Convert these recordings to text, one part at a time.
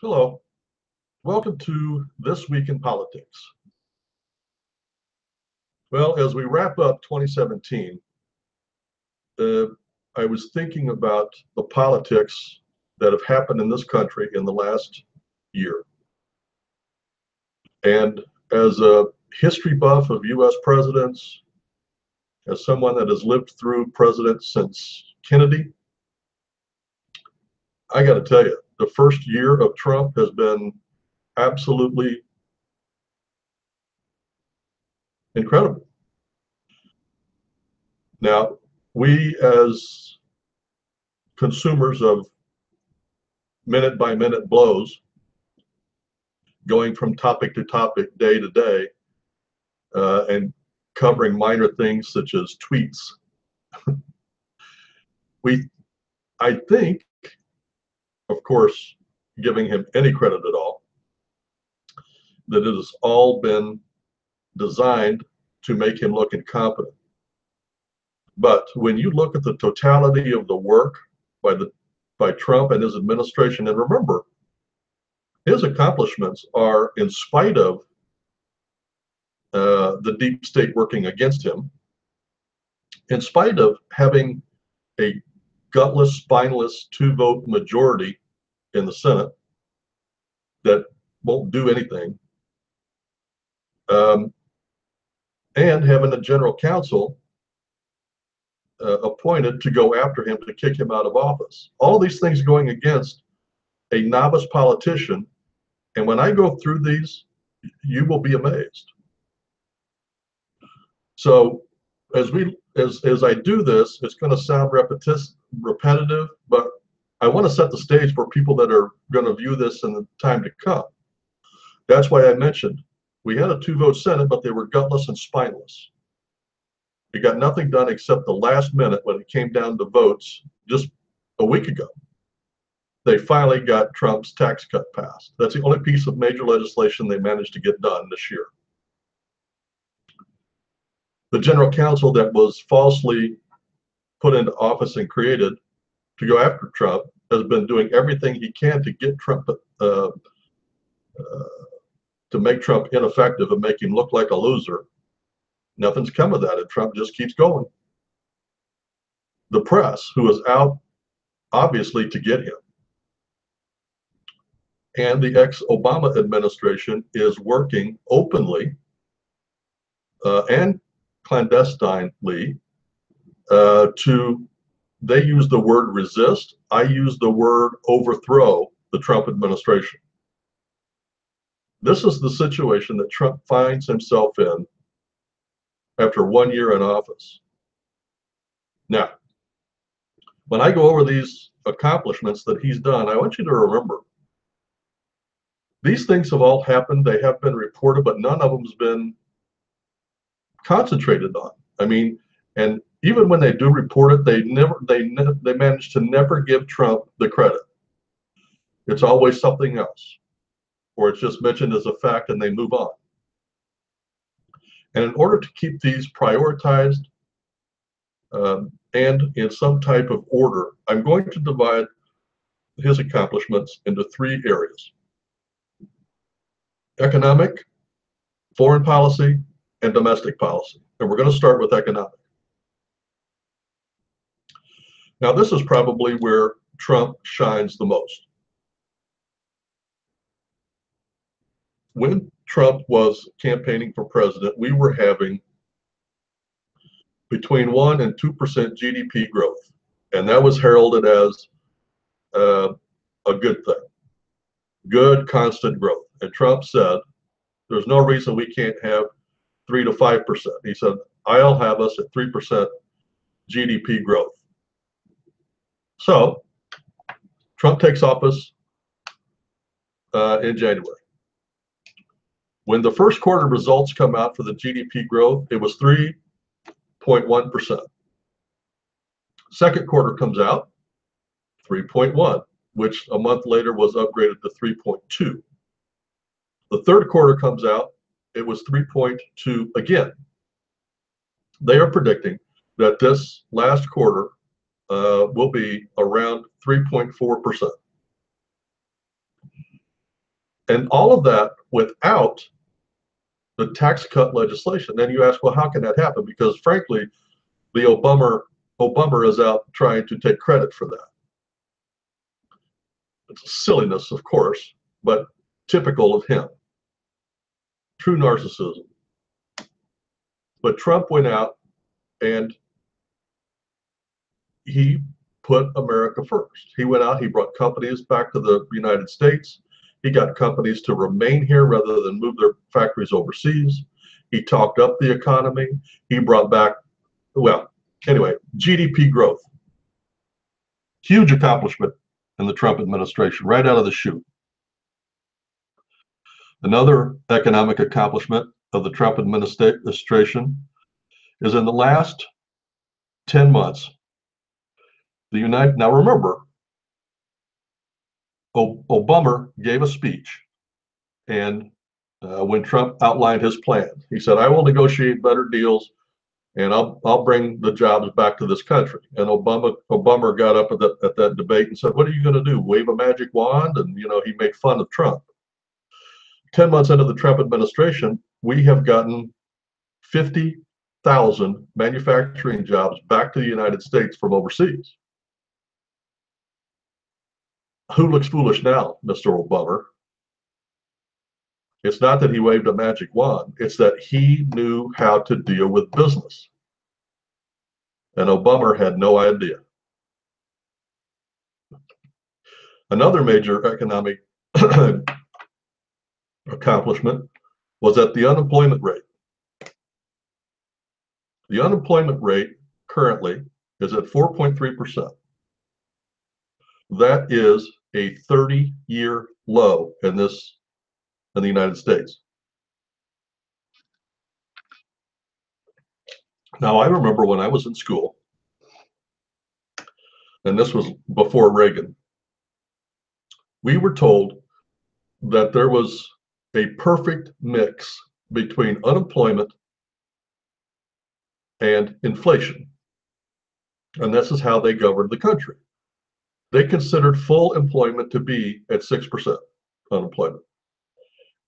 Hello, welcome to This Week in Politics. Well, as we wrap up 2017, uh, I was thinking about the politics that have happened in this country in the last year. And as a history buff of US presidents, as someone that has lived through presidents since Kennedy, I got to tell you, the first year of Trump has been absolutely incredible. Now, we as consumers of minute by minute blows, going from topic to topic, day to day, and covering minor things such as tweets. We, I think, of course, giving him any credit at all, that it has all been designed to make him look incompetent. But when you look at the totality of the work by Trump and his administration, and remember, his accomplishments are in spite of the deep state working against him, in spite of having a gutless, spineless two-vote majority in the Senate that won't do anything, and having a general counsel appointed to go after him to kick him out of office. All these things going against a novice politician. And when I go through these, you will be amazed. So as I do this, it's going to sound repetitive, but I want to set the stage for people that are going to view this in the time to come. That's why I mentioned we had a two-vote Senate, but they were gutless and spineless. It got nothing done except the last minute when it came down to votes just a week ago. They finally got Trump's tax cut passed. That's the only piece of major legislation they managed to get done this year. The general counsel that was falsely put into office and created to go after Trump has been doing everything he can to get Trump to make Trump ineffective and make him look like a loser. Nothing's come of that, and Trump just keeps going. The press, who is out obviously to get him, and the ex-Obama administration is working openly and clandestinely they use the word resist, I use the word overthrow the Trump administration. This is the situation that Trump finds himself in after 1 year in office. Now, when I go over these accomplishments that he's done, I want you to remember these things have all happened. They have been reported, but none of them's been concentrated on. I mean, and even when they do report it, they manage to never give Trump the credit. It's always something else, or it's just mentioned as a fact and they move on. And in order to keep these prioritized and in some type of order, I'm going to divide his accomplishments into three areas: economic, foreign policy, and domestic policy. And we're going to start with economic. Now, this is probably where Trump shines the most. When Trump was campaigning for president, we were having between 1% and 2% GDP growth. And that was heralded as a good thing, good, constant growth. And Trump said, there's no reason we can't have 3 to 5%. He said, I'll have us at 3% GDP growth. So Trump takes office in January. When the first quarter results come out for the GDP growth, it was 3.1%. Second quarter comes out, 3.1, which a month later was upgraded to 3.2. The third quarter comes out, it was 3.2 again. They are predicting that this last quarter will be around 3.4%. And all of that without the tax cut legislation. Then you ask, well, how can that happen? Because frankly, the Obama is out trying to take credit for that. It's silliness, of course, but typical of him. True narcissism. But Trump went out and he put America first. He went out, he brought companies back to the United States. He got companies to remain here rather than move their factories overseas. He talked up the economy. He brought back, well, anyway, GDP growth. Huge accomplishment in the Trump administration, right out of the chute. Another economic accomplishment of the Trump administration is in the last 10 months, now remember, Obama gave a speech, and when Trump outlined his plan, he said, I will negotiate better deals and I'll bring the jobs back to this country. And Obama got up at that debate and said, what are you going to do? Wave a magic wand? And, he made fun of Trump. 10 months into the Trump administration, we have gotten 50,000 manufacturing jobs back to the United States from overseas. Who looks foolish now, Mr. Obama? It's not that he waved a magic wand, it's that he knew how to deal with business. And Obama had no idea. Another major economic accomplishment was at the unemployment rate. The unemployment rate currently is at 4.3%. That is a 30-year low in the United States. Now, I remember when I was in school, and this was before Reagan, we were told that there was a perfect mix between unemployment and inflation. And this is how they governed the country. They considered full employment to be at 6% unemployment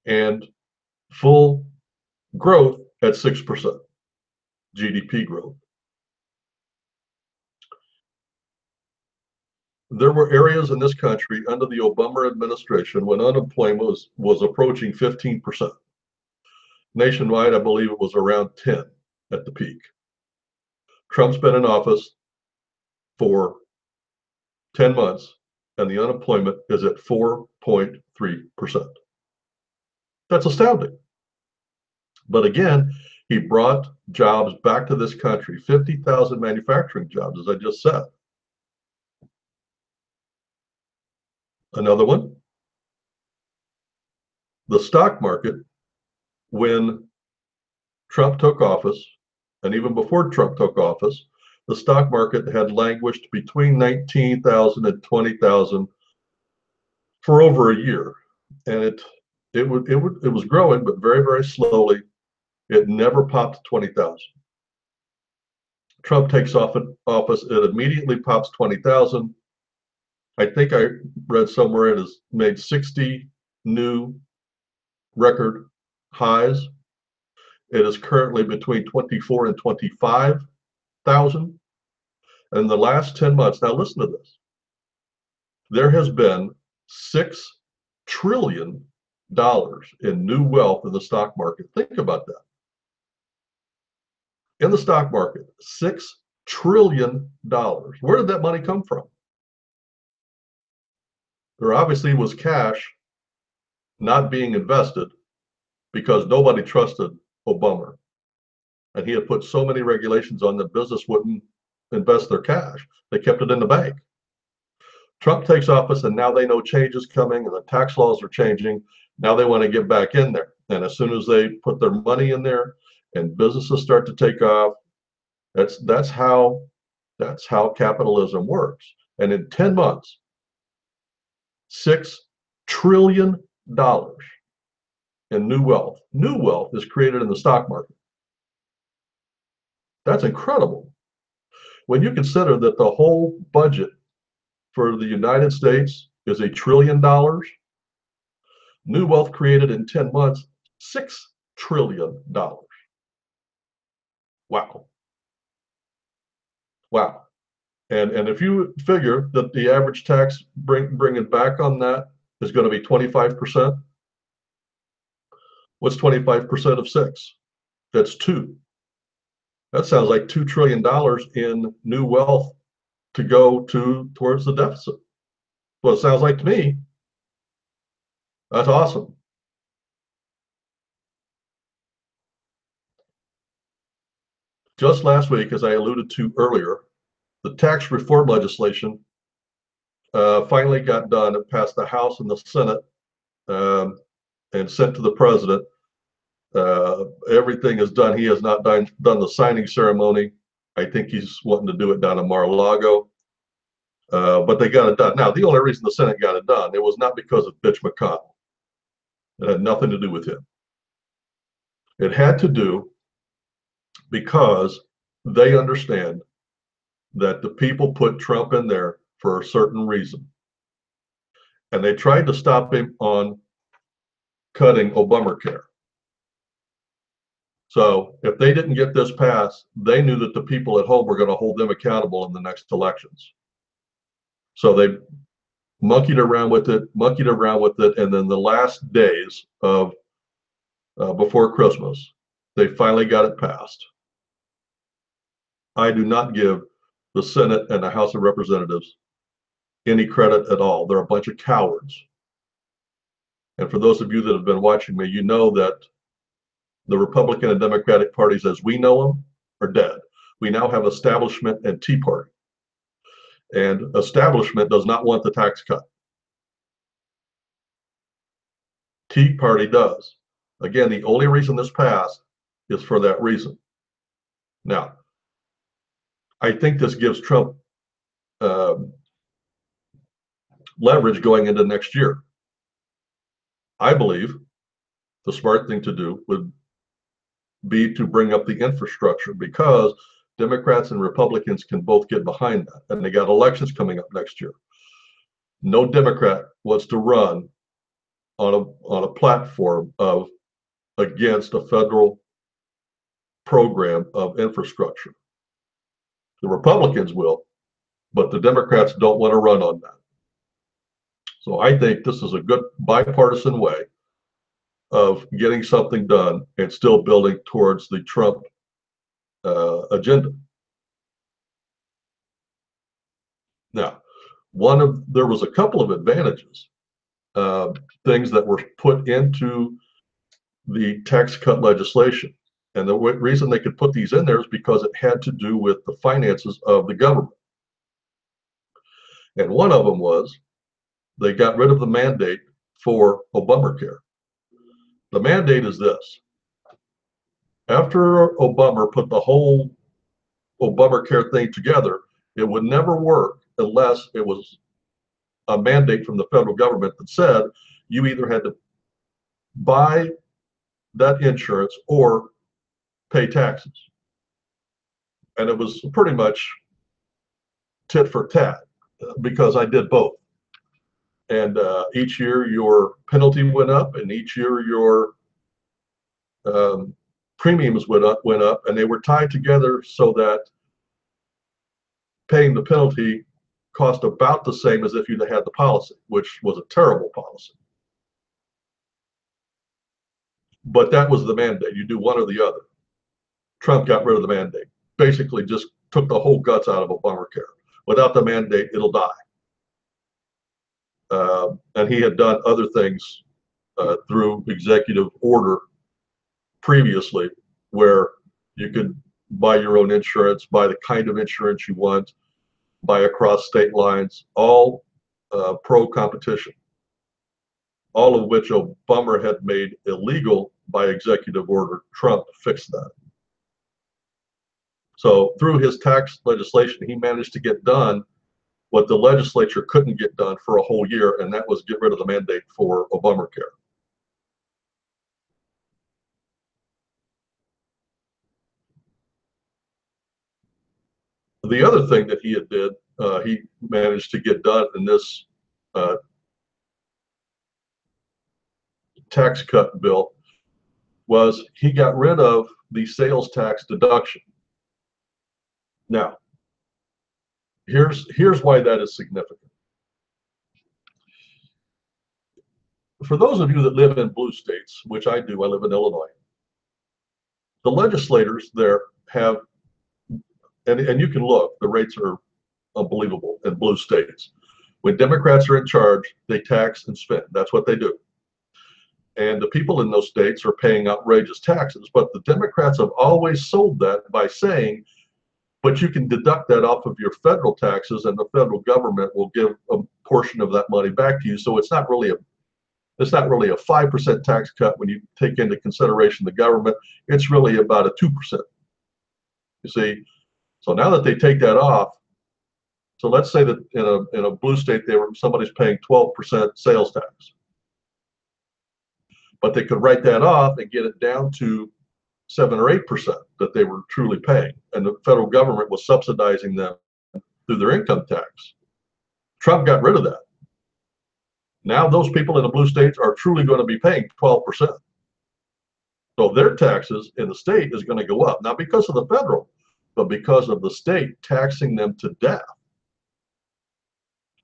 and full growth at 6% GDP growth. There were areas in this country under the Obama administration when unemployment was approaching 15%. Nationwide, I believe it was around 10 at the peak. Trump's been in office for 10 months and the unemployment is at 4.3%. That's astounding. But again, he brought jobs back to this country, 50,000 manufacturing jobs, as I just said. Another one, the stock market, when Trump took office, and even before Trump took office, the stock market had languished between 19,000 and 20,000 for over a year. And it was growing, but very, very slowly. It never popped to 20,000. Trump takes office, it immediately pops 20,000. I think I read somewhere it has made 60 new record highs. It is currently between 24 and 25,000. In the last 10 months, now listen to this, there has been $6 trillion in new wealth in the stock market. Think about that. In the stock market, $6 trillion. Where did that money come from? There obviously was cash not being invested because nobody trusted Obama. And he had put so many regulations on that business wouldn't invest their cash. They kept it in the bank. Trump takes office and now they know change is coming and the tax laws are changing. Now they want to get back in there. And as soon as they put their money in there and businesses start to take off, that's how capitalism works. And in 10 months, $6 trillion in new wealth. New wealth is created in the stock market. That's incredible. When you consider that the whole budget for the United States is $1 trillion, New wealth created in 10 months, $6 trillion. Wow. Wow. And if you figure that the average tax bringing back on that is going to be 25%, what's 25% of 6? That's 2. That sounds like $2 trillion in new wealth to go towards the deficit. Well, it sounds like to me. That's awesome. Just last week, as I alluded to earlier, the tax reform legislation finally got done. It passed the House and the Senate and sent to the president. Everything is done. He has not done the signing ceremony. I think he's wanting to do it down in Mar-a-Lago. But they got it done. Now, the only reason the Senate got it done, it was not because of Mitch McConnell. It had nothing to do with him. It had to do because they understand that the people put Trump in there for a certain reason. And they tried to stop him on cutting Obamacare. So if they didn't get this passed, they knew that the people at home were going to hold them accountable in the next elections. So they monkeyed around with it, and then the last days of before Christmas, they finally got it passed. I do not give the Senate and the House of Representatives any credit at all. They're a bunch of cowards. And for those of you that have been watching me, you know that the Republican and Democratic parties, as we know them, are dead. We now have establishment and Tea Party. And establishment does not want the tax cut. Tea Party does. Again, the only reason this passed is for that reason. Now, I think this gives Trump leverage going into next year. I believe the smart thing to do would be to bring up the infrastructure, because Democrats and Republicans can both get behind that. And they got elections coming up next year. No Democrat wants to run on a platform of against a federal program of infrastructure. The Republicans will, but the Democrats don't want to run on that. So I think this is a good bipartisan way of getting something done and still building towards the Trump agenda. Now, there was a couple of advantages, things that were put into the tax cut legislation. And the reason they could put these in there is because it had to do with the finances of the government. And one of them was they got rid of the mandate for Obamacare. The mandate is this. After Obama put the whole Obamacare thing together, it would never work unless it was a mandate from the federal government that said you either had to buy that insurance or pay taxes. And it was pretty much tit for tat because I did both. And each year your penalty went up, and each year your premiums went up, and they were tied together so that paying the penalty cost about the same as if you'd had the policy, which was a terrible policy. But that was the mandate. You do one or the other. Trump got rid of the mandate. Basically just took the whole guts out of Obamacare. Without the mandate, it'll die. And he had done other things through executive order previously, where you could buy your own insurance, buy the kind of insurance you want, buy across state lines, all pro-competition, all of which Obama had made illegal by executive order. Trump fixed that. So through his tax legislation, he managed to get done what the legislature couldn't get done for a whole year, and that was get rid of the mandate for Obamacare. The other thing that he managed to get done in this tax cut bill was he got rid of the sales tax deduction. Now, here's why that is significant. For those of you that live in blue states, which I do, I live in Illinois, the legislators there have, and you can look, the rates are unbelievable in blue states. When Democrats are in charge, they tax and spend. That's what they do. And the people in those states are paying outrageous taxes. But the Democrats have always sold that by saying, but you can deduct that off of your federal taxes and the federal government will give a portion of that money back to you. So it's not really a 5% tax cut when you take into consideration the government. It's really about a 2%. You see, so now that they take that off, so let's say that in a blue state somebody's paying 12% sales tax, but they could write that off and get it down to 7 or 8% that they were truly paying, and the federal government was subsidizing them through their income tax. Trump got rid of that. Now those people in the blue states are truly going to be paying 12%. So their taxes in the state is going to go up, not because of the federal, but because of the state taxing them to death.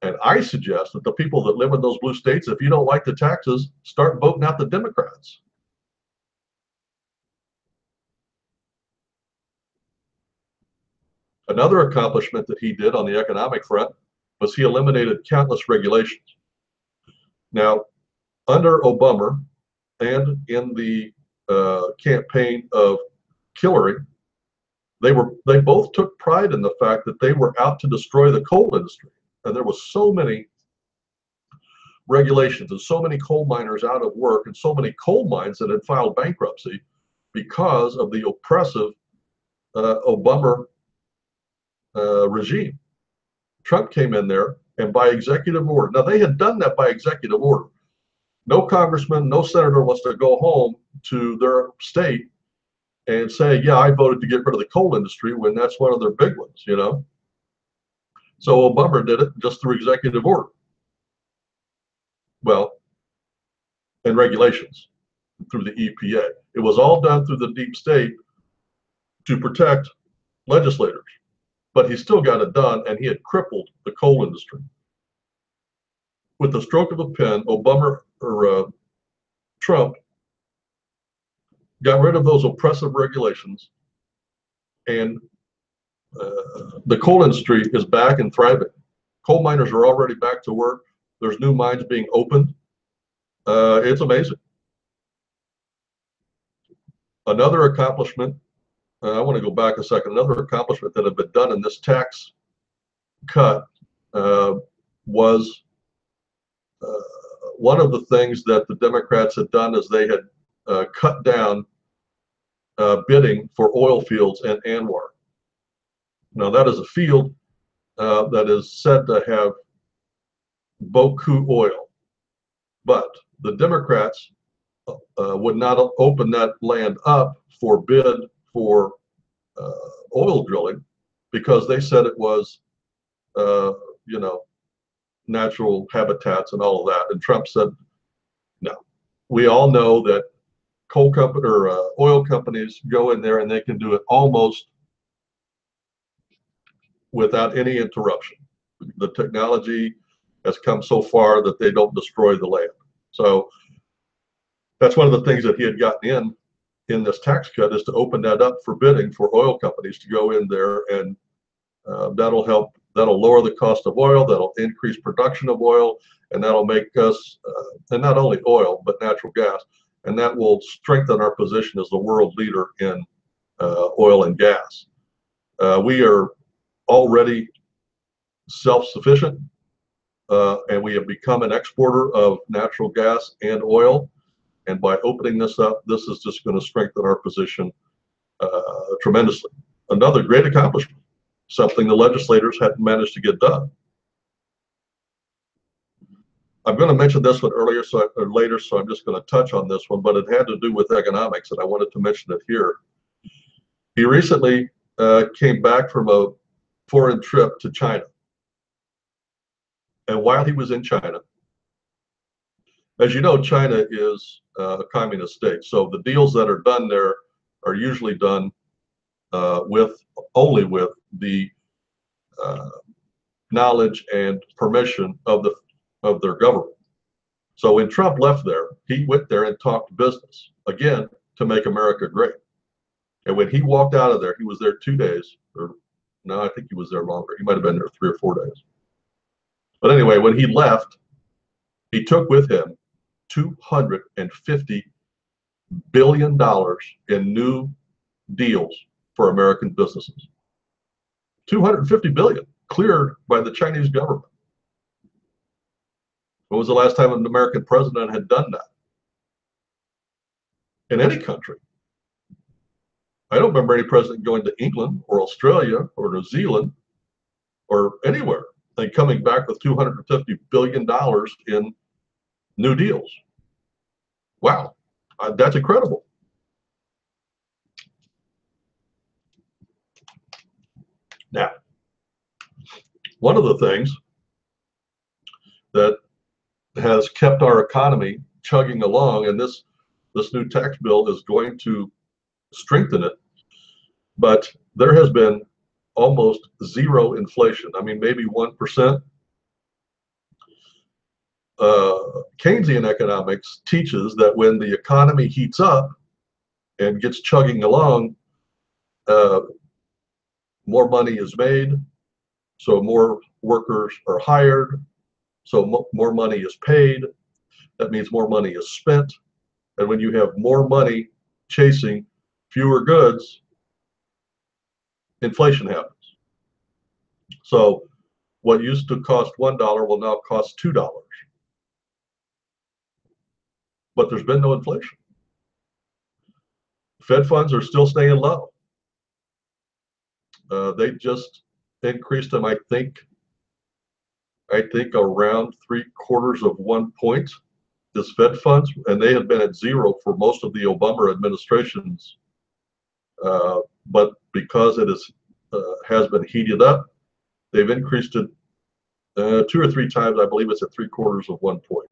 And I suggest that the people that live in those blue states, if you don't like the taxes, start voting out the Democrats. Another accomplishment that he did on the economic front was he eliminated countless regulations. Now, under Obama and in the campaign of Hillary, they both took pride in the fact that they were out to destroy the coal industry. And there was so many regulations and so many coal miners out of work and so many coal mines that had filed bankruptcy because of the oppressive Obama regime. Trump came in there and by executive order. Now they had done that by executive order. No congressman, no senator wants to go home to their state and say, yeah, I voted to get rid of the coal industry when that's one of their big ones, you know. So Obama did it just through executive order. Well, and regulations through the EPA. It was all done through the deep state to protect legislators. But he still got it done, and he had crippled the coal industry. With the stroke of a pen, Trump got rid of those oppressive regulations, and the coal industry is back and thriving. Coal miners are already back to work. There's new mines being opened. It's amazing. Another accomplishment, I want to go back a second, another accomplishment that had been done in this tax cut was one of the things that the Democrats had done is they had cut down bidding for oil fields in Anwar. Now that is a field that is said to have beaucoup oil, but the Democrats would not open that land up for bid for oil drilling because they said it was, you know, natural habitats and all of that. And Trump said, no. We all know that oil companies go in there and they can do it almost without any interruption. The technology has come so far that they don't destroy the land. So that's one of the things that he had gotten in this tax cut is to open that up for bidding for oil companies to go in there, and that'll lower the cost of oil, that'll increase production of oil, and that'll make us, and not only oil, but natural gas, and that will strengthen our position as the world leader in oil and gas. We are already self-sufficient, and we have become an exporter of natural gas and oil. And by opening this up, this is just going to strengthen our position tremendously. Another great accomplishment, something the legislators hadn't managed to get done. I'm going to mention this one later, so I'm just going to touch on this one, but it had to do with economics, and I wanted to mention it here. He recently came back from a foreign trip to China. And while he was in China, As you know, China is a communist state, so the deals that are done there are usually done with only with the uh, knowledge and permission of their government. So when Trump left there, he went there and talked business again to make America great. And when he walked out of there, he was there 2 days, or no, I think he was there longer. He might have been there 3 or 4 days. But anyway, when he left, he took with him $250 billion in new deals for American businesses. 250 billion cleared by the Chinese government. When was the last time an American president had done that in any country? I don't remember any president going to England or Australia or New Zealand or anywhere and coming back with $250 billion in new deals. Wow, that's incredible. Now, one of the things that has kept our economy chugging along, and this new tax bill is going to strengthen it, but there has been almost zero inflation. I mean, maybe 1%. Keynesian economics teaches that when the economy heats up and gets chugging along, more money is made, so more workers are hired, so more money is paid. That means more money is spent. And when you have more money chasing fewer goods, inflation happens. So what used to cost $1 will now cost $2. But there's been no inflation. Fed funds are still staying low. They just increased them, I think around 0.75 is Fed funds, and they had been at zero for most of the Obama administrations. But because it has been heated up, they've increased it 2 or 3 times. I believe it's at 0.75 point.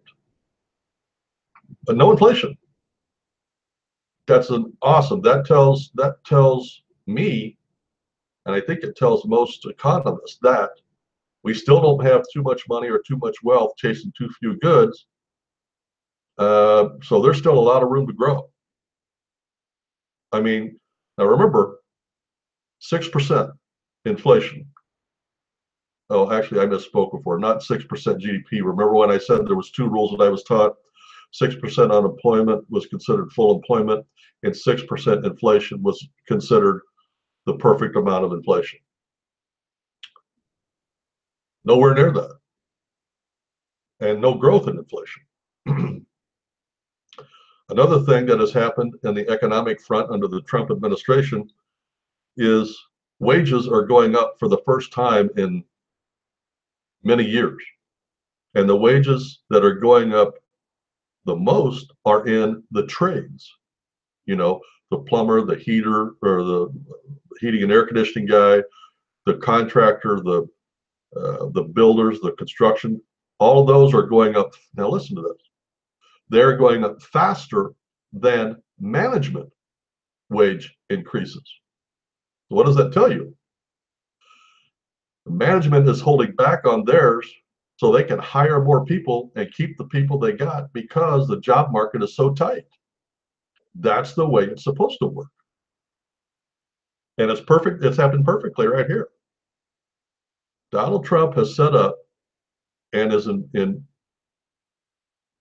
But no inflation. That's an awesome. That tells me, and I think it tells most economists, that we still don't have too much money or too much wealth chasing too few goods. So there's still a lot of room to grow. I mean, now remember, 6% inflation. Oh, actually, I misspoke before. Not 6% GDP. Remember when I said there was 2 rules that I was taught? 6% unemployment was considered full employment, and 6% inflation was considered the perfect amount of inflation. Nowhere near that. And no growth in inflation. Another thing that has happened in the economic front under the Trump administration is wages are going up for the first time in many years. And the wages that are going up the most are in the trades. You know, the plumber, the heater, or the heating and air conditioning guy, the contractor, the builders, the construction. All of those are going up. Now listen to this. They're going up faster than management wage increases. What does that tell you? The management is holding back on theirs so they can hire more people and keep the people they got because the job market is so tight. That's the way it's supposed to work. And it's perfect. It's happened perfectly right here. Donald Trump has set up and is in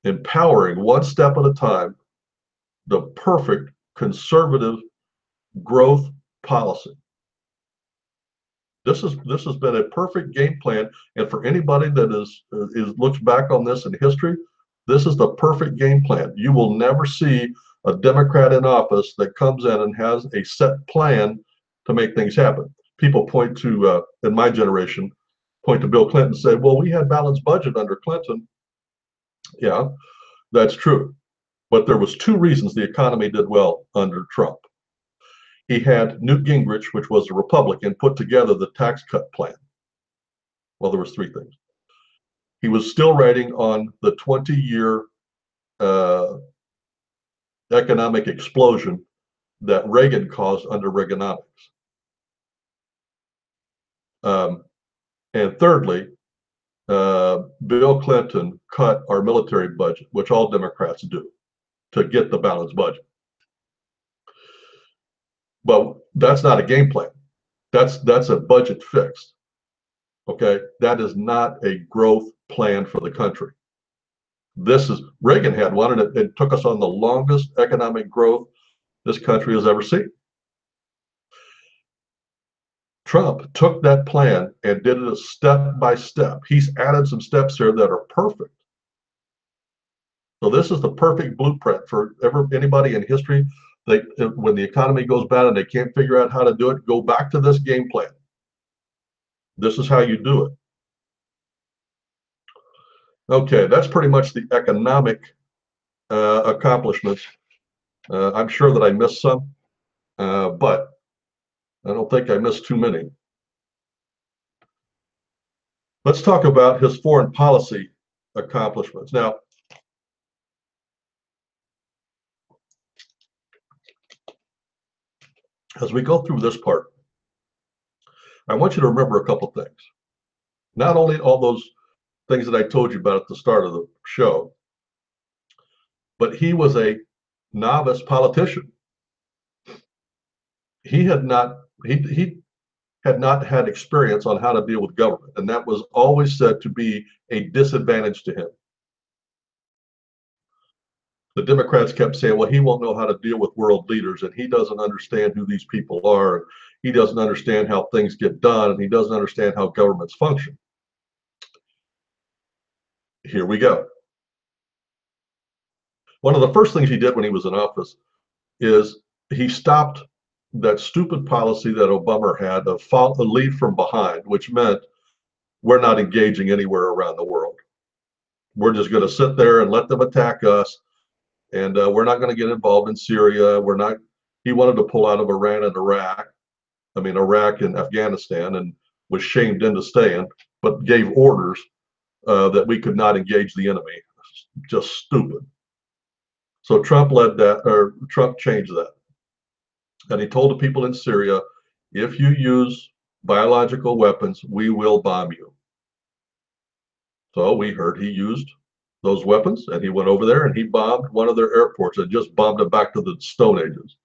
empowering one step at a time the perfect conservative growth policy. This has been a perfect game plan, and for anybody that is looks back on this in history, this is the perfect game plan. You will never see a Democrat in office that comes in and has a set plan to make things happen. People point to, in my generation, point to Bill Clinton and say, well, we had balanced budget under Clinton. Yeah, that's true. But there was 2 reasons the economy did well under Trump. He had Newt Gingrich, which was a Republican, put together the tax cut plan. Well, there was 3 things. He was still writing on the 20-year uh, economic explosion that Reagan caused under Reaganomics. And thirdly, Bill Clinton cut our military budget, which all Democrats do, to get the balanced budget. But that's not a game plan. That's a budget fix. Okay, that is not a growth plan for the country. This is Reagan had one, and it took us on the longest economic growth this country has ever seen. Trump took that plan and did it step by step. He's added some steps here that are perfect. So this is the perfect blueprint for anybody in history. When the economy goes bad and they can't figure out how to do it, go back to this game plan. This is how you do it. Okay, that's pretty much the economic accomplishments. I'm sure that I missed some, but I don't think I missed too many. Let's talk about his foreign policy accomplishments. Now, as we go through this part, I want you to remember a couple things. Not only all those things that I told you about at the start of the show, but he was a novice politician. He had not had experience on how to deal with government, and that was always said to be a disadvantage to him. The Democrats kept saying, well, he won't know how to deal with world leaders, and he doesn't understand who these people are, and he doesn't understand how things get done, and he doesn't understand how governments function. Here we go. One of the first things he did when he was in office is he stopped that stupid policy that Obama had of lead from behind, which meant we're not engaging anywhere around the world. We're just going to sit there and let them attack us, and we're not going to get involved in Syria. We're not. He wanted to pull out of Iran and Iraq and Afghanistan, and was shamed into staying, but gave orders that we could not engage the enemy. Just stupid. So Trump changed that. And he told the people in Syria, if you use biological weapons, we will bomb you. So we heard he used those weapons, and he went over there and he bombed one of their airports and just bombed it back to the Stone Ages.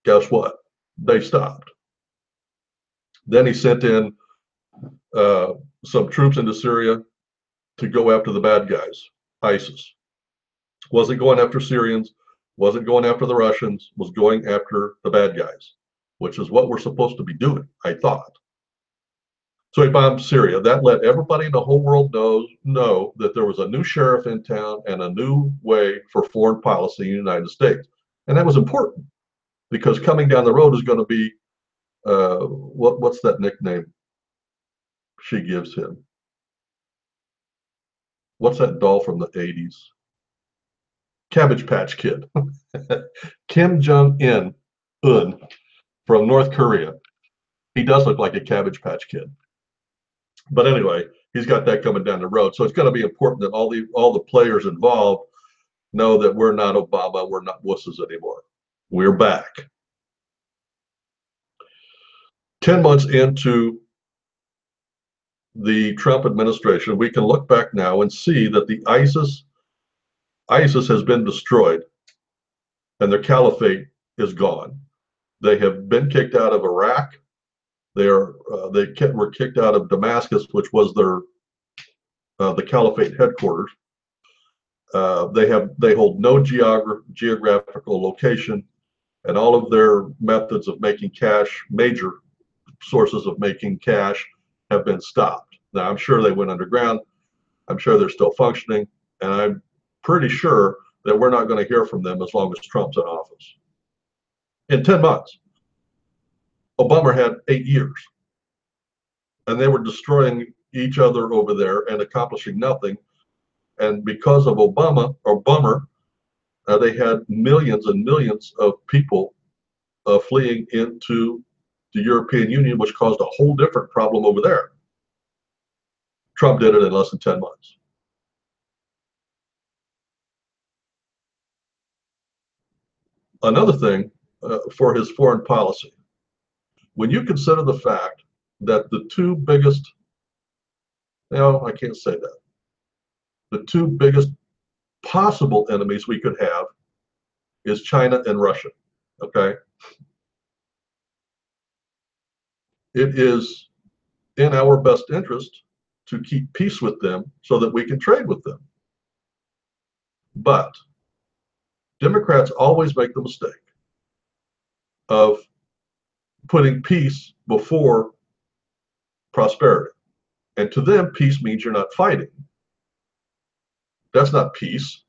Guess what? They stopped. Then he sent in some troops into Syria to go after the bad guys, ISIS. Wasn't going after Syrians, wasn't going after the Russians, was going after the bad guys, which is what we're supposed to be doing, I thought. So he bombed Syria. That let everybody in the whole world know that there was a new sheriff in town and a new way for foreign policy in the United States. And that was important because coming down the road is going to be, what's that nickname she gives him? What's that doll from the 80s? Cabbage Patch Kid. Kim Jong-un from North Korea. He does look like a Cabbage Patch Kid. But anyway, he's got that coming down the road. So it's going to be important that all the players involved know that we're not Obama, we're not wusses anymore. We're back. 10 months into the Trump administration, we can look back now and see that the ISIS has been destroyed and their caliphate is gone. They have been kicked out of Iraq. They were kicked out of Damascus, which was the caliphate headquarters. They hold no geographical location, and all of their methods of making cash, major sources of making cash, have been stopped. Now, I'm sure they went underground. I'm sure they're still functioning, and I'm pretty sure that we're not going to hear from them as long as Trump's in office. In 10 months, Obama had 8 years, and they were destroying each other over there and accomplishing nothing. And because of Obama, they had millions and millions of people fleeing into the European Union, which caused a whole different problem over there. Trump did it in less than 10 months. Another thing for his foreign policy, when you consider the fact that the two biggest, no, I can't say that, the two biggest possible enemies we could have is China and Russia. Okay. It is in our best interest to keep peace with them so that we can trade with them. But Democrats always make the mistake of putting peace before prosperity. And to them, peace means you're not fighting. That's not peace.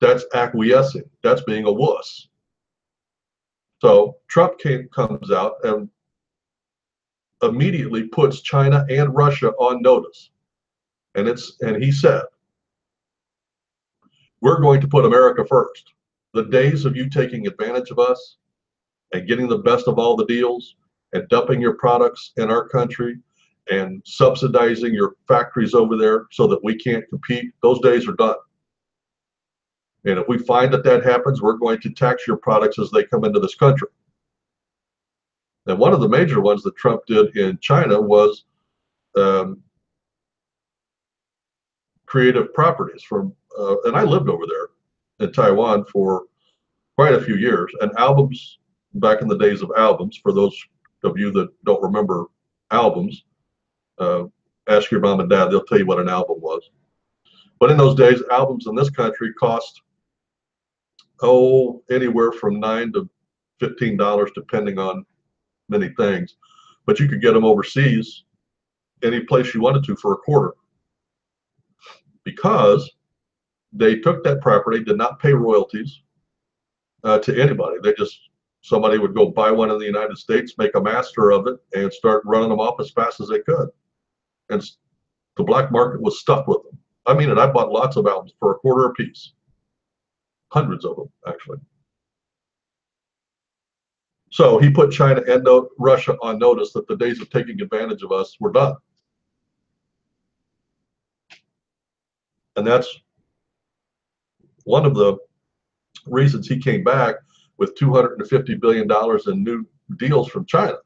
That's acquiescing. That's being a wuss. So Trump comes out and immediately puts China and Russia on notice. And he said, we're going to put America first. The days of you taking advantage of us and getting the best of all the deals and dumping your products in our country and subsidizing your factories over there so that we can't compete, those days are done. And if we find that that happens, we're going to tax your products as they come into this country. And one of the major ones that Trump did in China was creative properties from, and I lived over there in Taiwan for quite a few years, and albums, back in the days of albums, for those of you that don't remember albums, ask your mom and dad, they'll tell you what an album was. But in those days, albums in this country cost, anywhere from $9 to $15, depending on many things. But you could get them overseas, any place you wanted to, for a quarter. Because they took that property, did not pay royalties to anybody. Somebody would go buy one in the United States, make a master of it, and start running them off as fast as they could. And the black market was stuffed with them. I mean, and I bought lots of albums for a quarter a piece. Hundreds of them, actually. So he put China and Russia on notice that the days of taking advantage of us were done. And that's one of the reasons he came back with $250 billion in new deals from China.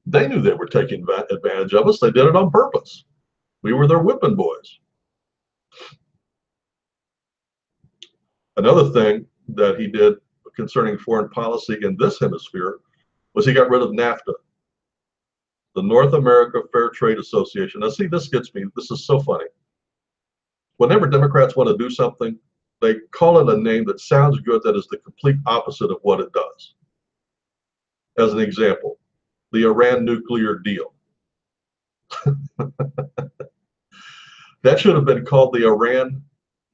They knew they were taking advantage of us. They did it on purpose. We were their whipping boys. Another thing that he did concerning foreign policy in this hemisphere was he got rid of NAFTA, the North America Fair Trade Association. Now, see, this gets me. This is so funny. Whenever Democrats want to do something, they call it a name that sounds good that is the complete opposite of what it does. As an example, the Iran nuclear deal. That should have been called the Iran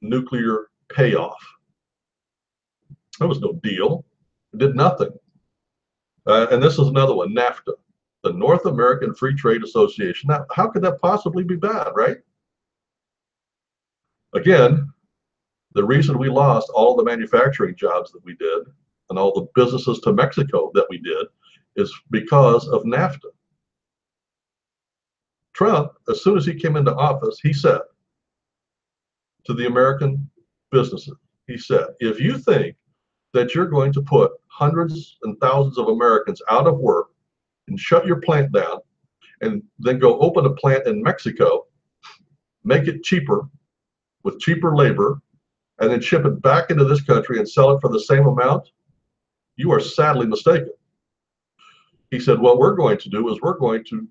nuclear payoff. There was no deal. It did nothing. And this is another one, NAFTA, the North American Free Trade Association. Now, how could that possibly be bad, right? Again, the reason we lost all the manufacturing jobs that we did and all the businesses to Mexico that we did is because of NAFTA. Trump, as soon as he came into office, he said to the American businesses, he said, if you think that you're going to put hundreds and thousands of Americans out of work and shut your plant down and then go open a plant in Mexico, make it cheaper with cheaper labor, and then ship it back into this country and sell it for the same amount, you are sadly mistaken. He said, what we're going to do is we're going to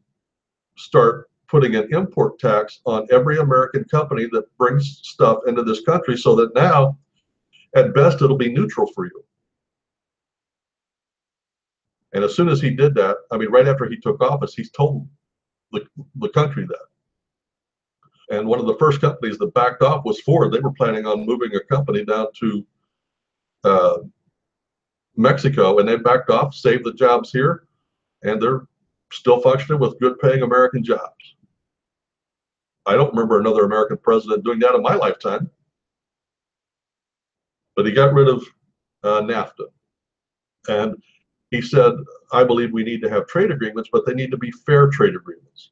start putting an import tax on every American company that brings stuff into this country so that now, at best, it'll be neutral for you. And as soon as he did that, I mean, right after he took office, he's told the country that. And one of the first companies that backed off was Ford. They were planning on moving a company down to Mexico, and they backed off, saved the jobs here, and they're still functioning with good paying American jobs. I don't remember another American president doing that in my lifetime. But he got rid of NAFTA. And he said, I believe we need to have trade agreements, but they need to be fair trade agreements.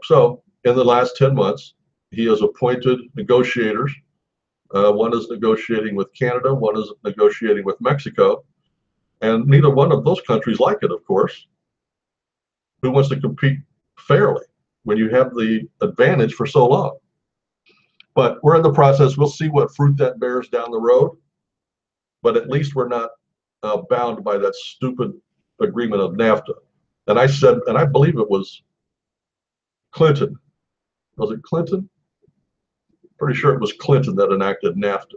So in the last 10 months, he has appointed negotiators One is negotiating with Canada, one is negotiating with Mexico, and neither one of those countries like it, of course. Who wants to compete fairly when you have the advantage for so long? But we're in the process. We'll see what fruit that bears down the road. But at least we're not bound by that stupid agreement of NAFTA. And I said, and I believe it was Clinton. Was it Clinton? Pretty sure it was Clinton that enacted NAFTA.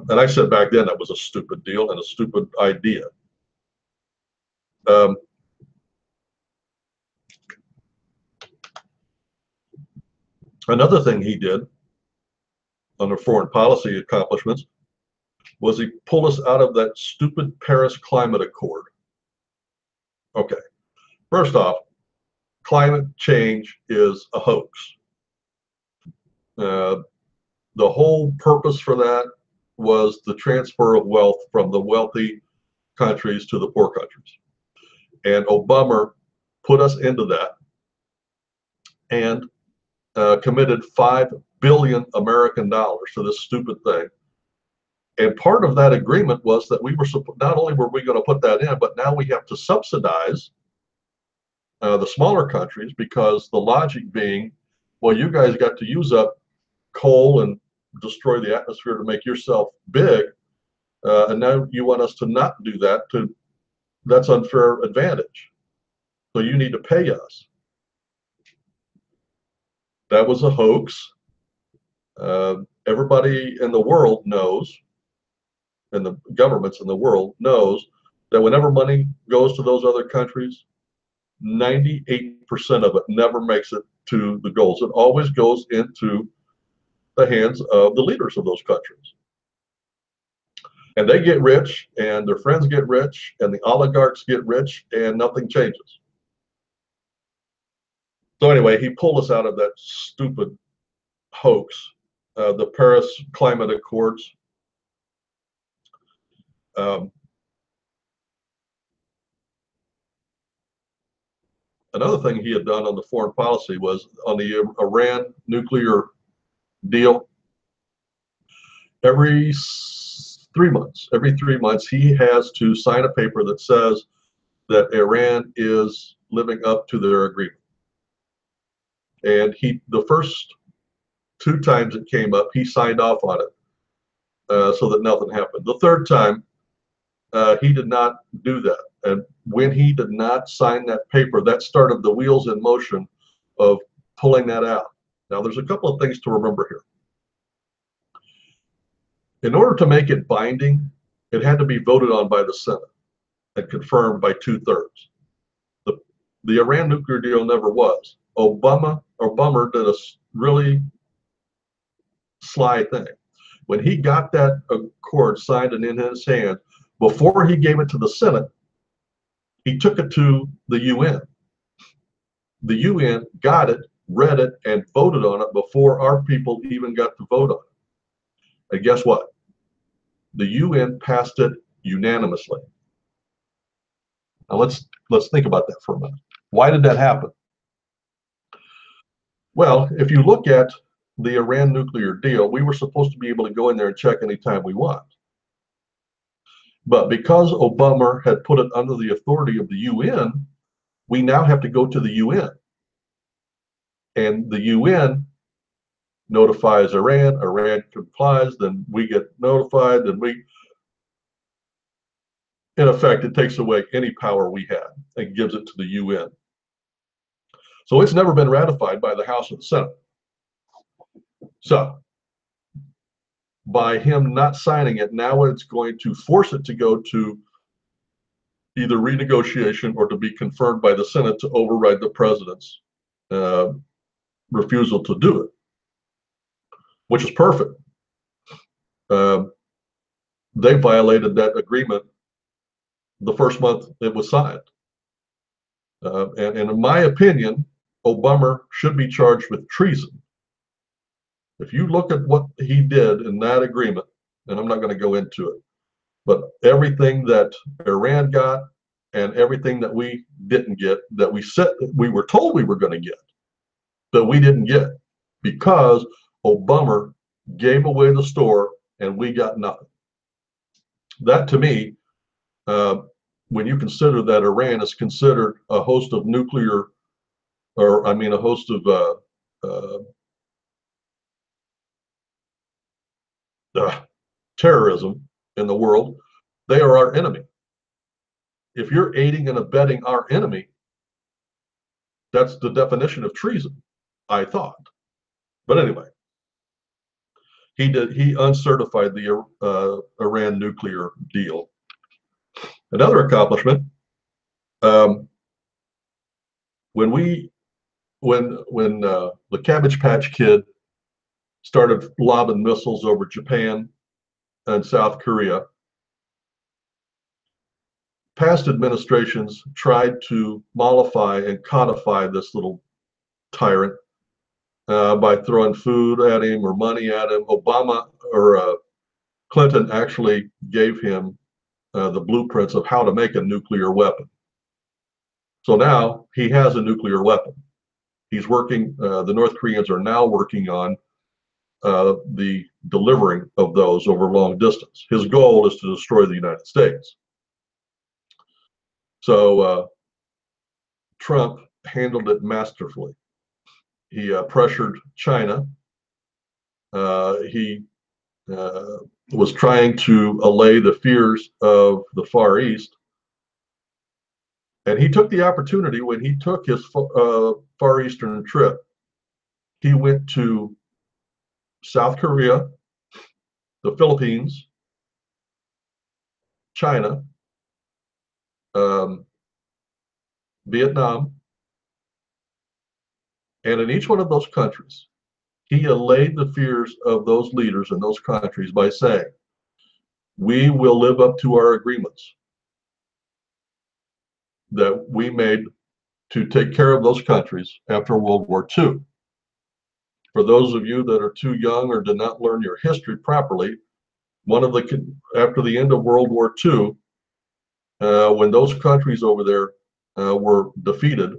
And I said back then that was a stupid deal and a stupid idea. Another thing he did under foreign policy accomplishments was he pulled us out of that stupid Paris Climate Accord. Okay, first off, climate change is a hoax. The whole purpose for that was the transfer of wealth from the wealthy countries to the poor countries. And Obama put us into that and committed $5 billion American dollars to this stupid thing. And part of that agreement was that we were not only were we going to put that in, but now we have to subsidize the smaller countries, because the logic being, well, you guys got to use up coal and destroy the atmosphere to make yourself big, and now you want us to not do that. That's unfair advantage. So you need to pay us. That was a hoax. Everybody in the world knows, and the governments in the world knows, that whenever money goes to those other countries, 98% of it never makes it to the goals. It always goes into the hands of the leaders of those countries. And they get rich, and their friends get rich, and the oligarchs get rich, and nothing changes. So anyway, he pulled us out of that stupid hoax, the Paris Climate Accords. Another thing he had done on the foreign policy was on the Iran nuclear deal. Every 3 months, he has to sign a paper that says that Iran is living up to their agreement. And the first 2 times it came up, he signed off on it so that nothing happened. The third time, he did not do that. And when he did not sign that paper, that started the wheels in motion of pulling that out. Now, there's a couple of things to remember here. In order to make it binding, it had to be voted on by the Senate and confirmed by 2/3. The Iran nuclear deal never was. Obama did a really sly thing. When he got that accord signed and in his hand, before he gave it to the Senate, he took it to the UN. The UN got it, read it, and voted on it before our people even got to vote on it. And guess what? The UN passed it unanimously. Now let's think about that for a minute. Why did that happen? Well, if you look at the Iran nuclear deal, we were supposed to be able to go in there and check anytime we want. But because Obama had put it under the authority of the UN, we now have to go to the UN. And the UN notifies Iran, Iran complies, then we get notified, then in effect, it takes away any power we had and gives it to the UN. So it's never been ratified by the House or the Senate. So by him not signing it, now it's going to force it to go to either renegotiation or to be confirmed by the Senate to override the president's refusal to do it, which is perfect. They violated that agreement the first month it was signed. And in my opinion, Obama should be charged with treason. If you look at what he did in that agreement, and I'm not going to go into it, but everything that Iran got and everything that we didn't get, that we were told we were going to get, that we didn't get, because Obama gave away the store and we got nothing. That to me, uh, when you consider that Iran is considered a host of nuclear, or I mean, a host of terrorism in the world, they are our enemy. If you're aiding and abetting our enemy, that's the definition of treason, I thought. But anyway, he uncertified the Iran nuclear deal. Another accomplishment, um, when we when the Cabbage Patch Kid started lobbing missiles over Japan and South Korea, past administrations tried to mollify and codify this little tyrant by throwing food at him or money at him. Obama or Clinton actually gave him the blueprints of how to make a nuclear weapon. So now he has a nuclear weapon. He's working, the North Koreans are now working on the delivering of those over long distance. His goal is to destroy the United States. So Trump handled it masterfully. He pressured China. He was trying to allay the fears of the Far East. And he took the opportunity when he took his Far Eastern trip. He went to South Korea, the Philippines, China, Vietnam, and in each one of those countries, he allayed the fears of those leaders in those countries by saying, we will live up to our agreements that we made to take care of those countries after World War II. For those of you that are too young or did not learn your history properly, after the end of World War II, when those countries over there were defeated,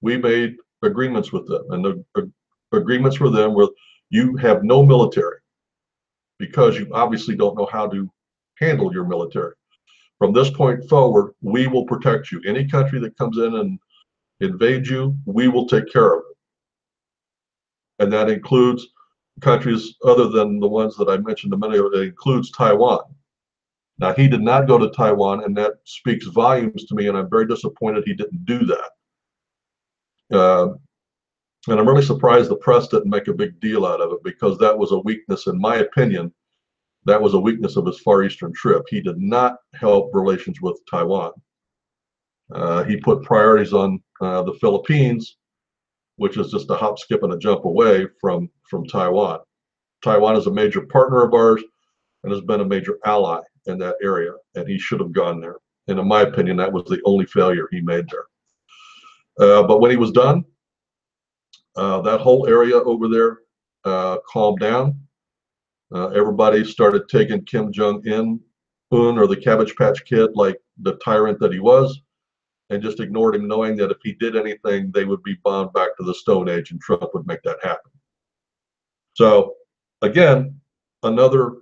we made agreements with them, and the agreements with them were, you have no military because you obviously don't know how to handle your military. From this point forward, we will protect you. Any country that comes in and invades you, we will take care of it. And that includes countries other than the ones that I mentioned a minute ago. It includes Taiwan. Now, he did not go to Taiwan, and that speaks volumes to me, and I'm very disappointed he didn't do that. And I'm really surprised the press didn't make a big deal out of it, because that was a weakness, in my opinion. That was a weakness of his Far Eastern trip. He did not help relations with Taiwan. He put priorities on the Philippines, which is just a hop, skip, and a jump away from Taiwan. Taiwan is a major partner of ours and has been a major ally in that area, and he should have gone there. And in my opinion, that was the only failure he made there. But when he was done, that whole area over there calmed down. Everybody started taking Kim Jong-un or the Cabbage Patch Kid like the tyrant that he was, and just ignored him, knowing that if he did anything, they would be bound back to the Stone Age, and Trump would make that happen. So again, another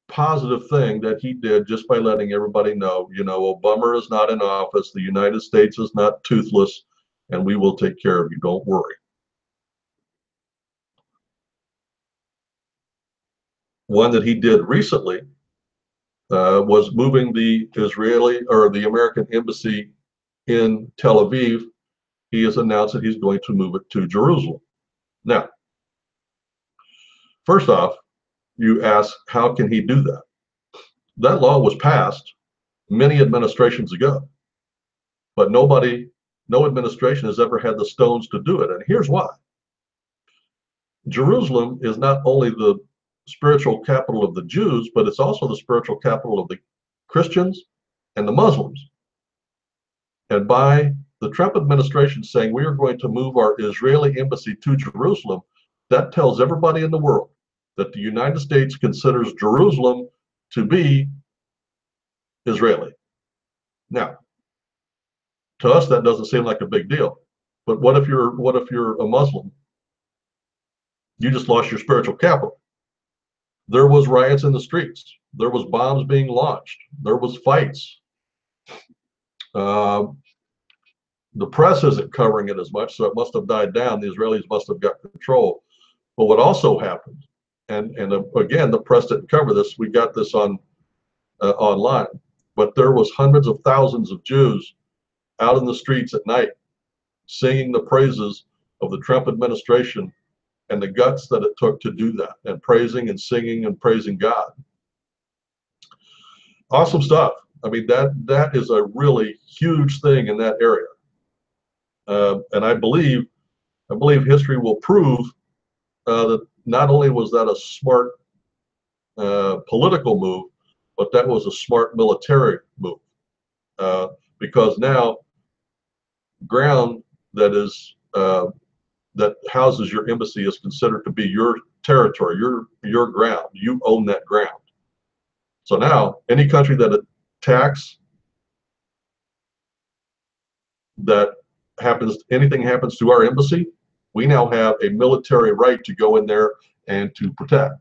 positive thing that he did, just by letting everybody know, Obama is not in office, the United States is not toothless, and we will take care of you, don't worry. One that he did recently was moving the Israeli or the American embassy in Tel Aviv. He has announced that he's going to move it to Jerusalem. Now, first off, you ask, how can he do that? That law was passed many administrations ago, but no administration has ever had the stones to do it. And here's why. Jerusalem is not only the spiritual capital of the Jews, but it's also the spiritual capital of the Christians and the Muslims. And by the Trump administration saying we are going to move our Israeli embassy to Jerusalem, that tells everybody in the world that the United States considers Jerusalem to be Israeli. Now, to us, that doesn't seem like a big deal. But what if you're a Muslim you just lost your spiritual capital. There was riots in the streets. There was bombs being launched. There was fights. Uh, the press isn't covering it as much, so it must have died down. The Israelis must have got control. But what also happened, and again, the press didn't cover this. We got this on online, but there was hundreds of thousands of Jews out in the streets at night singing the praises of the Trump administration and the guts that it took to do that, and praising and singing and praising God. Awesome stuff. I mean, that is a really huge thing in that area. And I believe history will prove that not only was that a smart political move, but that was a smart military move. Because now ground that is that houses your embassy is considered to be your territory, your ground. You own that ground. So now any country that attacks, that anything happens to our embassy, we now have a military right to go in there and to protect.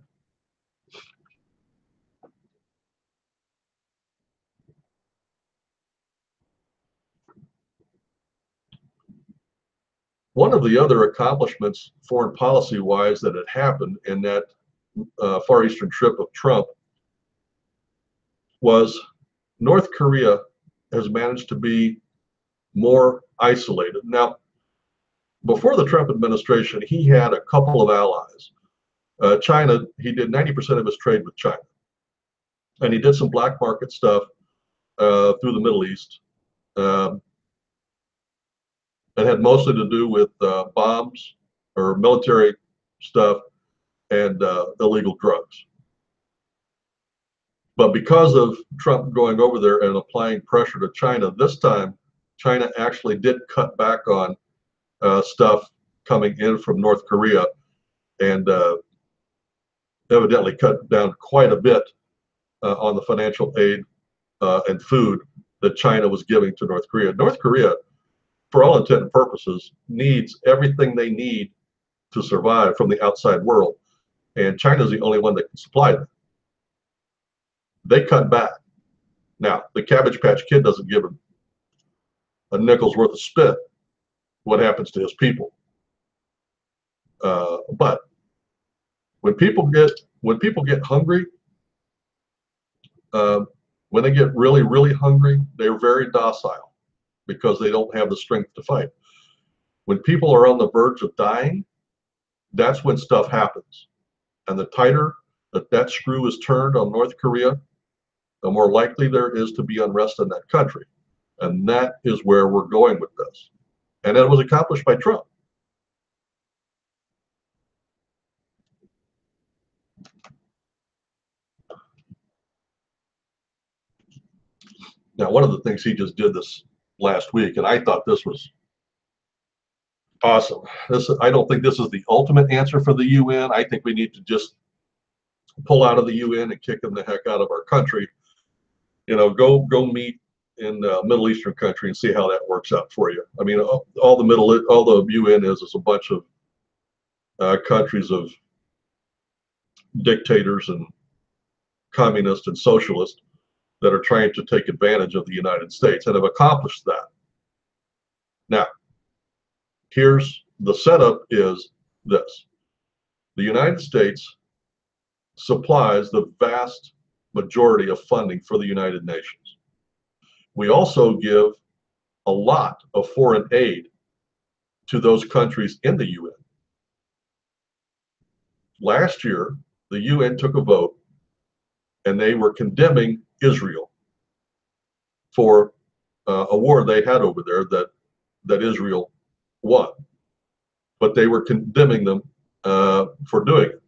One of the other accomplishments, foreign policy wise, that had happened in that Far Eastern trip of Trump was North Korea has managed to be more isolated. Now, before the Trump administration, he had a couple of allies. China, he did 90% of his trade with China. And he did some black market stuff through the Middle East. It had mostly to do with bombs or military stuff and illegal drugs. But because of Trump going over there and applying pressure to China, this time China actually did cut back on stuff coming in from North Korea, and evidently cut down quite a bit on the financial aid and food that China was giving to North Korea. North Korea, for all intent and purposes, needs everything they need to survive from the outside world, and China's the only one that can supply them. They cut back. Now, the Cabbage Patch Kid doesn't give a nickel's worth of spit what happens to his people. But when people get hungry, when they get really, really hungry, they're very docile because they don't have the strength to fight. When people are on the verge of dying, that's when stuff happens. And the tighter that screw is turned on North Korea, the more likely there is to be unrest in that country. And that is where we're going with this. And it was accomplished by Trump. Now, one of the things he just did this last week, and I thought this was awesome. I don't think this is the ultimate answer for the UN. I think we need to just pull out of the UN and kick them the heck out of our country. You know, go meet in a Middle Eastern country and see how that works out for you. I mean, all the UN is a bunch of countries of dictators and communists and socialists that are trying to take advantage of the United States and have accomplished that. Now, here's the setup is this. The United States supplies the vast majority of funding for the United Nations. We also give a lot of foreign aid to those countries in the UN. Last year, the UN took a vote and they were condemning Israel for a war they had over there that Israel won. But they were condemning them for doing it.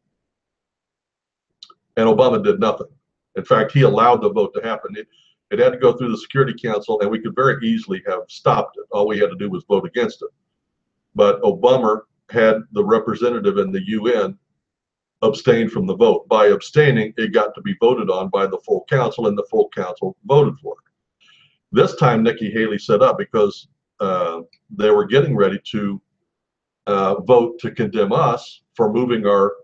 And Obama did nothing. In fact, he allowed the vote to happen. It had to go through the Security Council, and we could very easily have stopped it. All we had to do was vote against it. But Obama had the representative in the UN abstain from the vote. By abstaining, it got to be voted on by the full council, and the full council voted for it. This time, Nikki Haley set up because they were getting ready to vote to condemn us for moving our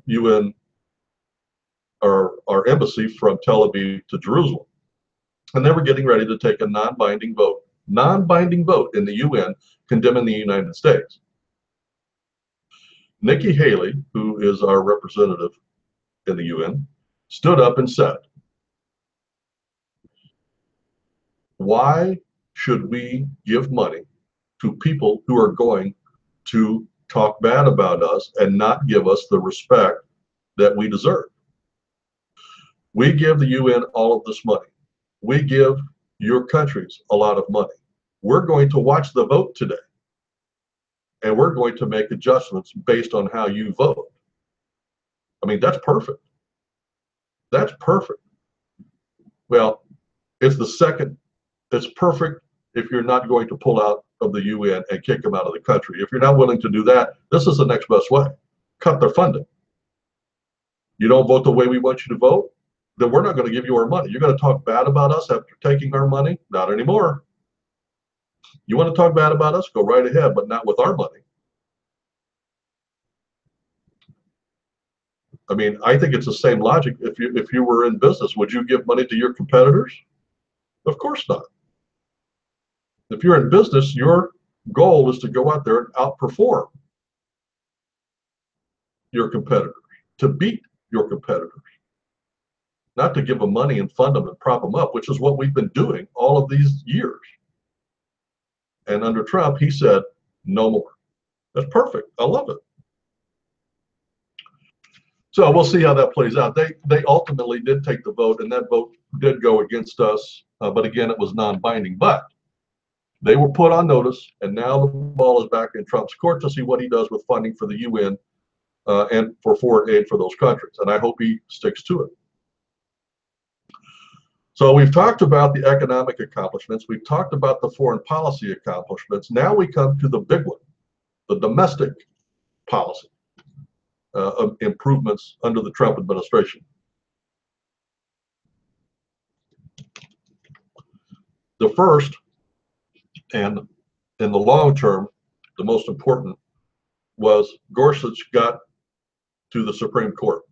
UN, our embassy from Tel Aviv to Jerusalem. And they were getting ready to take a non-binding vote in the UN condemning the United States. Nikki Haley, who is our representative in the UN, stood up and said, why should we give money to people who are going to talk bad about us and not give us the respect that we deserve? We give the UN all of this money. We give your countries a lot of money. We're going to watch the vote today, and we're going to make adjustments based on how you vote. I mean, that's perfect. That's perfect. Well, it's perfect if you're not going to pull out of the UN and kick them out of the country. If you're not willing to do that, this is the next best way. Cut their funding. You don't vote the way we want you to vote, then we're not going to give you our money. You're going to talk bad about us after taking our money? Not anymore. You want to talk bad about us? Go right ahead, but not with our money. I mean, I think it's the same logic. If you were in business, would you give money to your competitors? Of course not. If you're in business, your goal is to go out there and outperform your competitors, to beat your competitors, not to give them money and fund them and prop them up, which is what we've been doing all of these years. And under Trump, he said, no more. That's perfect. I love it. So we'll see how that plays out. They ultimately did take the vote, and that vote did go against us. But again, it was non-binding. But they were put on notice, and now the ball is back in Trump's court to see what he does with funding for the UN and for foreign aid for those countries. And I hope he sticks to it. So we've talked about the economic accomplishments. We've talked about the foreign policy accomplishments. Now we come to the big one, the domestic policy of improvements under the Trump administration. The first, and in the long term, the most important, was Gorsuch got to the Supreme Court.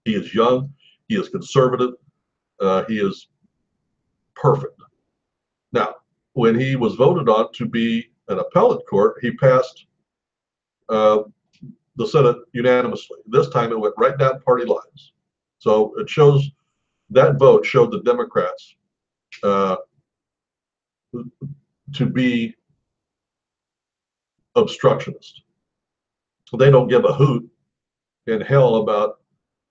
He is young, he is conservative, he is perfect. Now, when he was voted on to be an appellate court, he passed the Senate unanimously. This time it went right down party lines. So it shows, that vote showed the Democrats to be obstructionist. They don't give a hoot in hell about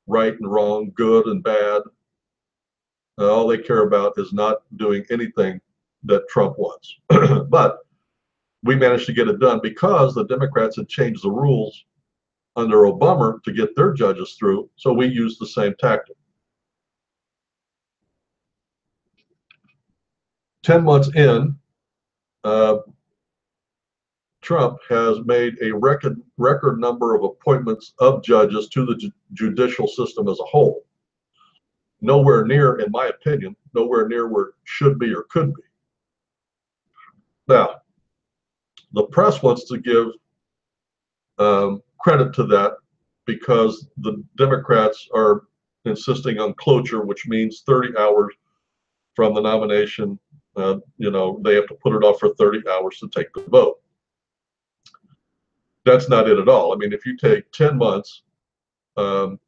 right and wrong, good and bad. All they care about is not doing anything that Trump wants. But we managed to get it done because the Democrats had changed the rules under Obama to get their judges through, so we used the same tactic. 10 months in, Trump has made a record number of appointments of judges to the judicial system as a whole. Nowhere near, in my opinion, nowhere near where it should be or could be. Now, the press wants to give credit to that because the Democrats are insisting on cloture, which means 30 hours from the nomination. You know, they have to put it off for 30 hours to take the vote. That's not it at all. I mean, if you take 10 months and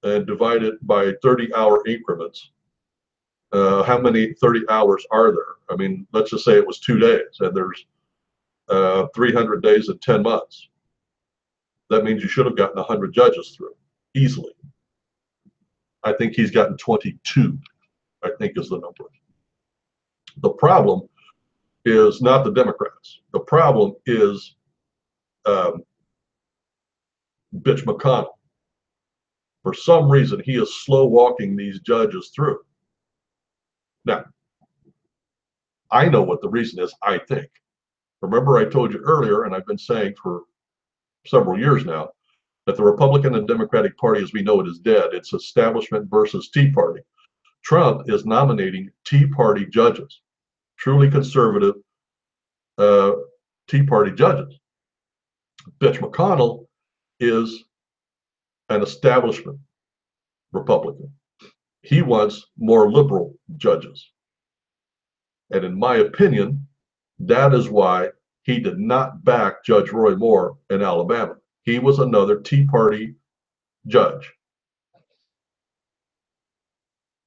divide it by 30-hour increments, how many 30 hours are there? I mean, let's just say it was 2 days and there's 300 days in 10 months. That means you should have gotten 100 judges through easily. I think he's gotten 22, I think is the number. The problem is not the Democrats. The problem is Bitch McConnell. For some reason, he is slow walking these judges through. Now, I know what the reason is, I think. Remember, I told you earlier, and I've been saying for several years now, that the Republican and Democratic Party as we know it is dead. It's establishment versus Tea Party. Trump is nominating Tea Party judges, truly conservative Tea Party judges. Mitch McConnell is an establishment Republican. He wants more liberal judges. And in my opinion, that is why he did not back Judge Roy Moore in Alabama. He was another Tea Party judge.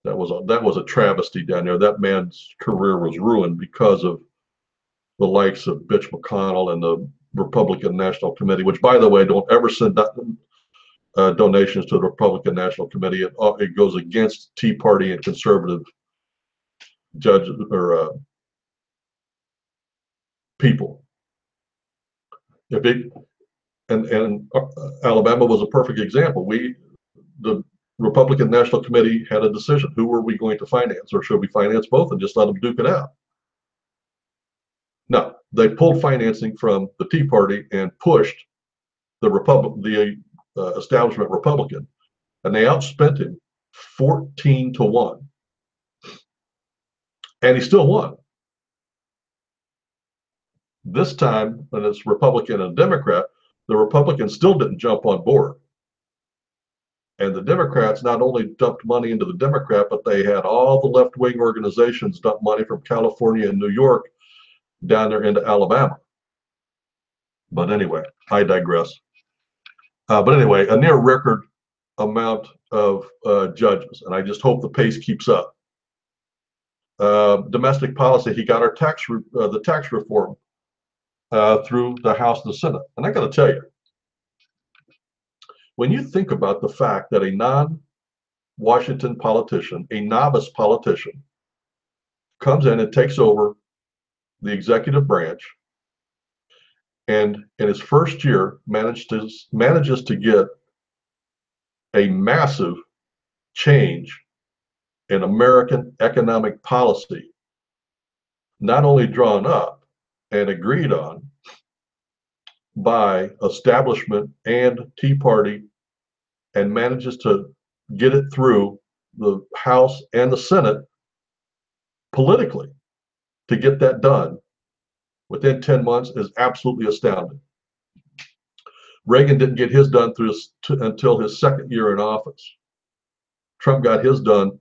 That was a travesty down there. That man's career was ruined because of the likes of Mitch McConnell and the Republican National Committee, which, by the way, don't ever send donations to the Republican National Committee. It goes against Tea Party and conservative judges or people. If it and Alabama was a perfect example. The Republican National Committee had a decision: who were we going to finance, or should we finance both and just let them duke it out? No, they pulled financing from the Tea Party and pushed the establishment Republican, and they outspent him 14-1, and he still won. This time, when it's Republican and Democrat, the Republicans still didn't jump on board. And the Democrats not only dumped money into the Democrat, but they had all the left-wing organizations dump money from California and New York down there into Alabama. But anyway, I digress. But anyway, a near record amount of judges, and I just hope the pace keeps up. Domestic policy, he got our the tax reform through the House and the Senate. And I got to tell you, when you think about the fact that a non-Washington politician, a novice politician, comes in and takes over the executive branch, and in his first year manages to get a massive change in American economic policy, not only drawn up and agreed on by establishment and Tea Party, and manages to get it through the House and the Senate politically to get that done within 10 months is absolutely astounding. Reagan didn't get his done until his second year in office. Trump got his done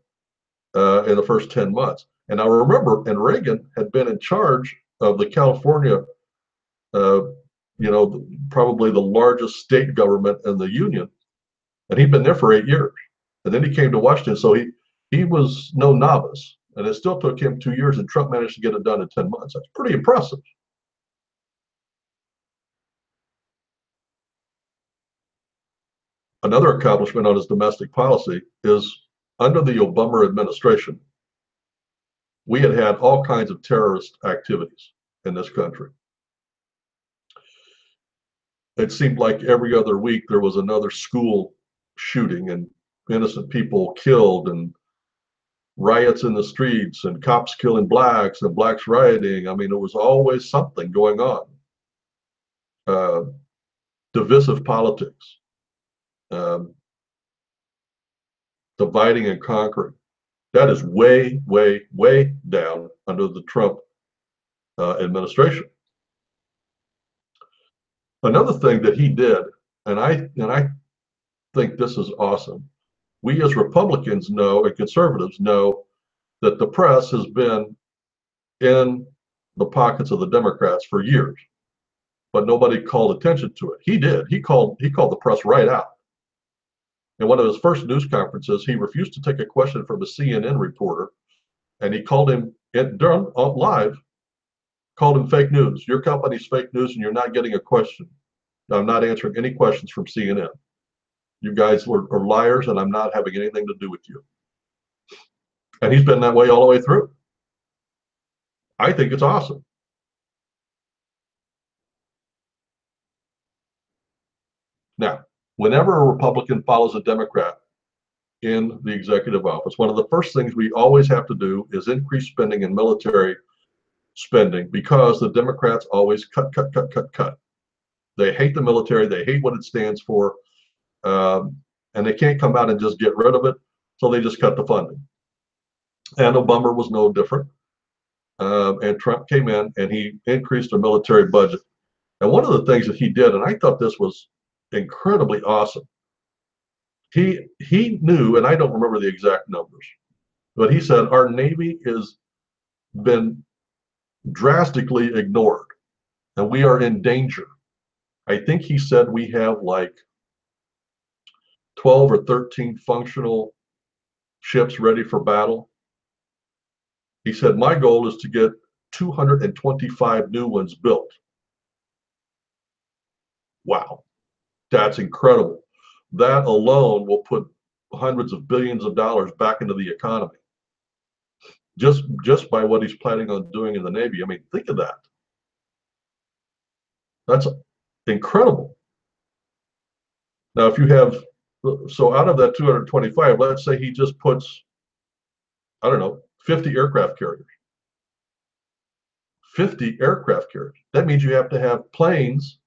in the first 10 months. And I remember, and Reagan had been in charge of the California, probably the largest state government in the union, and he'd been there for 8 years. And then he came to Washington, so he was no novice. And it still took him 2 years, and Trump managed to get it done in 10 months. That's pretty impressive. Another accomplishment on his domestic policy is under the Obama administration, we had all kinds of terrorist activities in this country. It seemed like every other week there was another school shooting and innocent people killed and riots in the streets and cops killing blacks and blacks rioting. I mean, there was always something going on. Divisive politics, dividing and conquering. That is way, way, way down under the Trump administration. Another thing that he did, and I think this is awesome. We as Republicans know and conservatives know that the press has been in the pockets of the Democrats for years, but nobody called attention to it. He did. He called the press right out. In one of his first news conferences, he refused to take a question from a CNN reporter, and he called him live, called him fake news. Your company's fake news, and you're not getting a question. I'm not answering any questions from CNN. You guys are liars, and I'm not having anything to do with you. And he's been that way all the way through. I think it's awesome. Now, whenever a Republican follows a Democrat in the executive office, one of the first things we always have to do is increase spending in military spending, because the Democrats always cut. They hate the military. They hate what it stands for. And they can't come out and just get rid of it. So they just cut the funding. And Obama was no different. And Trump came in and he increased the military budget And one of the things that he did, and I thought this was incredibly awesome, he knew, and I don't remember the exact numbers, but he said our Navy has been drastically ignored and we are in danger. I think he said we have like 12 or 13 functional ships ready for battle. He said, my goal is to get 225 new ones built. Wow, that's incredible. That alone will put hundreds of billions of dollars back into the economy. Just by what he's planning on doing in the Navy. I mean, think of that. That's incredible. Now, if you have, so out of that 225, let's say he just puts, I don't know, 50 aircraft carriers. 50 aircraft carriers. That means you have to have planes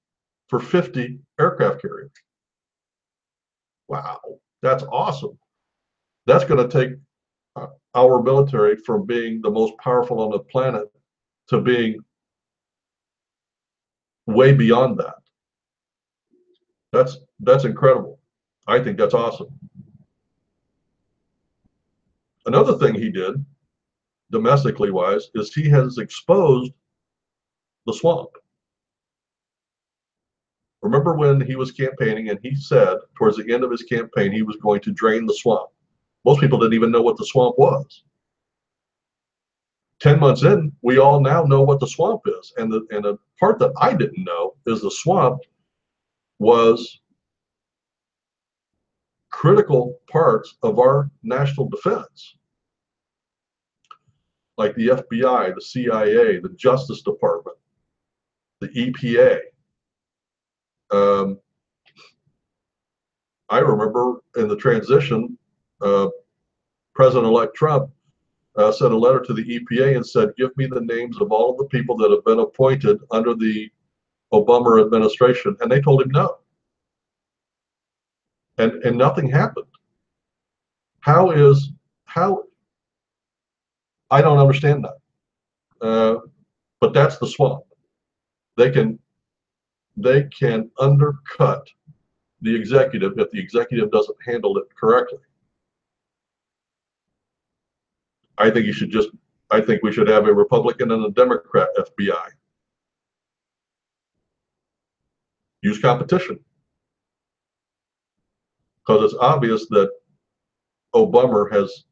for 50 aircraft carriers. Wow, that's awesome. That's going to take our military from being the most powerful on the planet to being way beyond that. That's incredible. I think that's awesome. Another thing he did, domestically wise, is he has exposed the swamp. Remember when he was campaigning and he said towards the end of his campaign he was going to drain the swamp. Most people didn't even know what the swamp was. 10 months in, we all now know what the swamp is. And the part that I didn't know is the swamp was critical parts of our national defense, like the FBI, the CIA, the Justice Department, the EPA. I remember in the transition, President-elect Trump sent a letter to the EPA and said, give me the names of all of the people that have been appointed under the Obama administration. And they told him no. And nothing happened. How I don't understand that. But that's the swamp. They can undercut the executive if the executive doesn't handle it correctly. I think we should have a Republican and a Democrat FBI. Use competition. Because it's obvious that Obama has,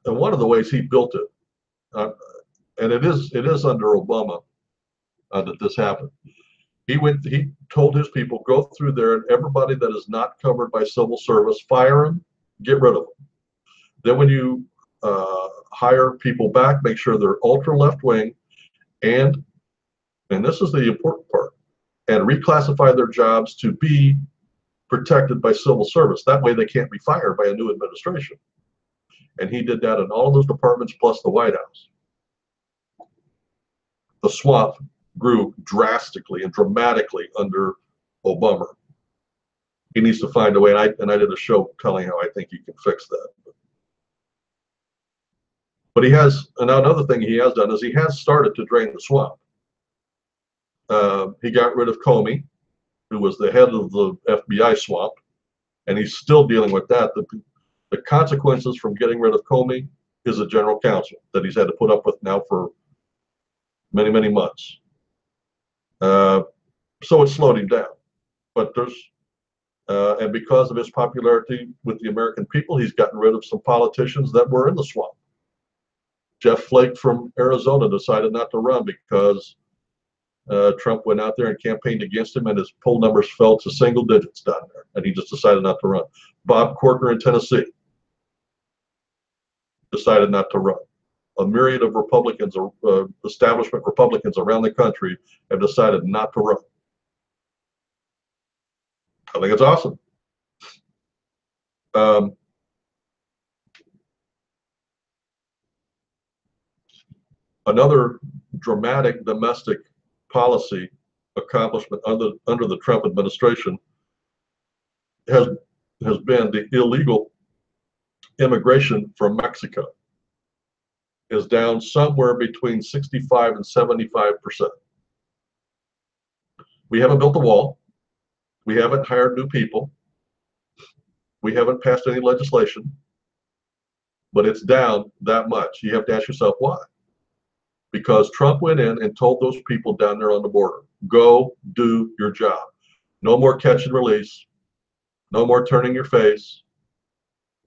and one of the ways he built it, and it is under Obama that this happened. He told his people, go through there and everybody that is not covered by civil service, fire them, get rid of them. Then when you hire people back, make sure they're ultra left wing, and this is the important part, and reclassify their jobs to be protected by civil service. That way they can't be fired by a new administration. And he did that in all of those departments plus the White House. The swamp grew drastically and dramatically under Obama. He needs to find a way, and I did a show telling how I think he can fix that. But he has, and another thing he has done is he has started to drain the swamp. He got rid of Comey, who was the head of the FBI swamp, and he's still dealing with that. The consequences from getting rid of Comey is a general counsel that he's had to put up with now for many, many months. So it slowed him down. But and because of his popularity with the American people, he's gotten rid of some politicians that were in the swamp. Jeff Flake from Arizona decided not to run because Trump went out there and campaigned against him, and his poll numbers fell to single digits down there, and he just decided not to run. Bob Corker in Tennessee decided not to run. A myriad of Republicans, establishment Republicans around the country have decided not to run. I think it's awesome. Another dramatic domestic policy accomplishment under the Trump administration has been the illegal immigration from Mexico is down somewhere between 65 and 75%. We haven't built the wall. We haven't hired new people. We haven't passed any legislation, but it's down that much. You have to ask yourself why. Because Trump went in and told those people down there on the border, go do your job. No more catch and release. No more turning your face.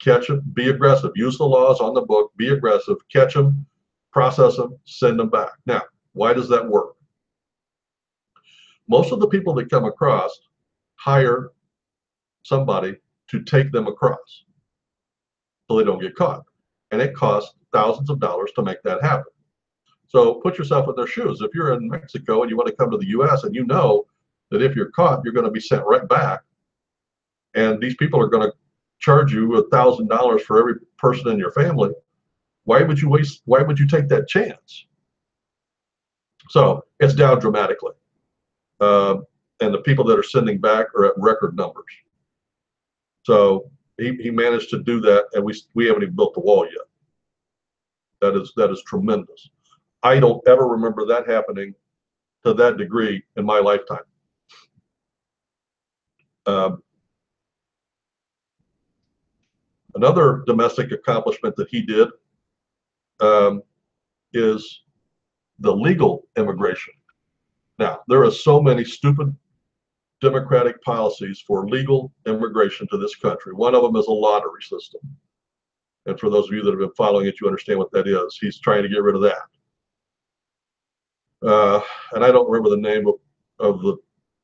Catch them, be aggressive. Use the laws on the book, be aggressive, catch them, process them, send them back. Now, why does that work? Most of the people that come across hire somebody to take them across so they don't get caught. And it costs thousands of dollars to make that happen. So put yourself in their shoes. If you're in Mexico and you want to come to the US and you know that if you're caught, you're going to be sent right back. And these people are going to charge you $1,000 for every person in your family. Why would you take that chance? So it's down dramatically. And the people that are sending back are at record numbers. So he managed to do that, and we haven't even built the wall yet. That is tremendous. I don't ever remember that happening to that degree in my lifetime. Another domestic accomplishment that he did is the legal immigration. Now, there are so many stupid democratic policies for legal immigration to this country. One of them is a lottery system. And for those of you that have been following it, you understand what that is. He's trying to get rid of that. And I don't remember the name of the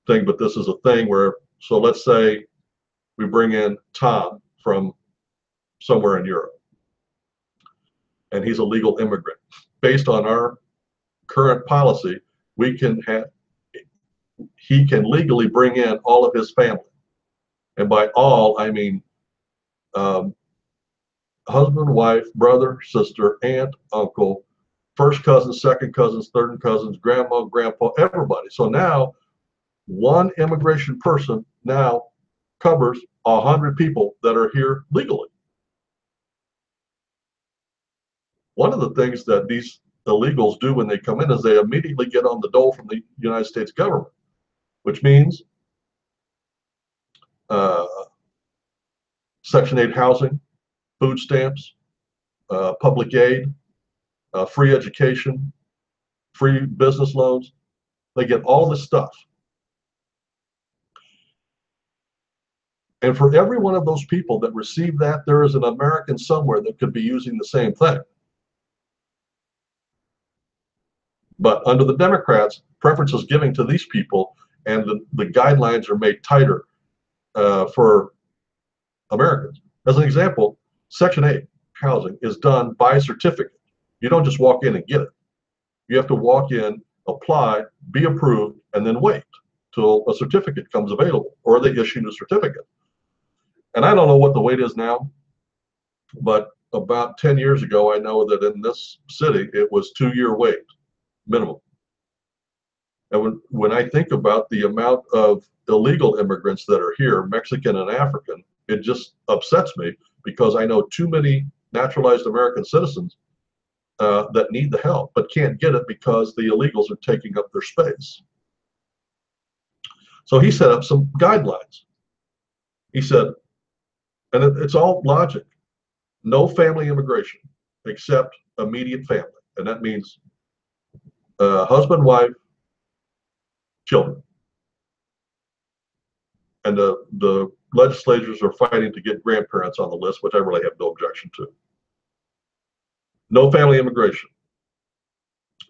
thing, but this is a thing where, so let's say we bring in Tom from somewhere in Europe, and he's a legal immigrant. Based on our current policy, he can legally bring in all of his family. And by all, I mean husband, wife, brother, sister, aunt, uncle, first cousins, second cousins, third cousins, grandma, grandpa, everybody. So now one immigration person now covers 100 people that are here legally. One of the things that these illegals do when they come in is they immediately get on the dole from the United States government, which means Section 8 housing, food stamps, public aid, free education, free business loans. They get all this stuff. And for every one of those people that receive that, there is an American somewhere that could be using the same thing. But under the Democrats, preference is giving to these people, and the guidelines are made tighter for Americans. As an example, Section 8 housing is done by certificate. You don't just walk in and get it. You have to walk in, apply, be approved, and then wait till a certificate comes available, or they issue a certificate. And I don't know what the wait is now, but about 10 years ago, I know that in this city, it was 2-year wait minimum. And when I think about the amount of illegal immigrants that are here, Mexican and African, it just upsets me because I know too many naturalized American citizens that need the help but can't get it because the illegals are taking up their space. So he set up some guidelines. He said, and it's all logic, no family immigration except immediate family. And that means husband, wife, children. And the legislators are fighting to get grandparents on the list, which I really have no objection to. No family immigration.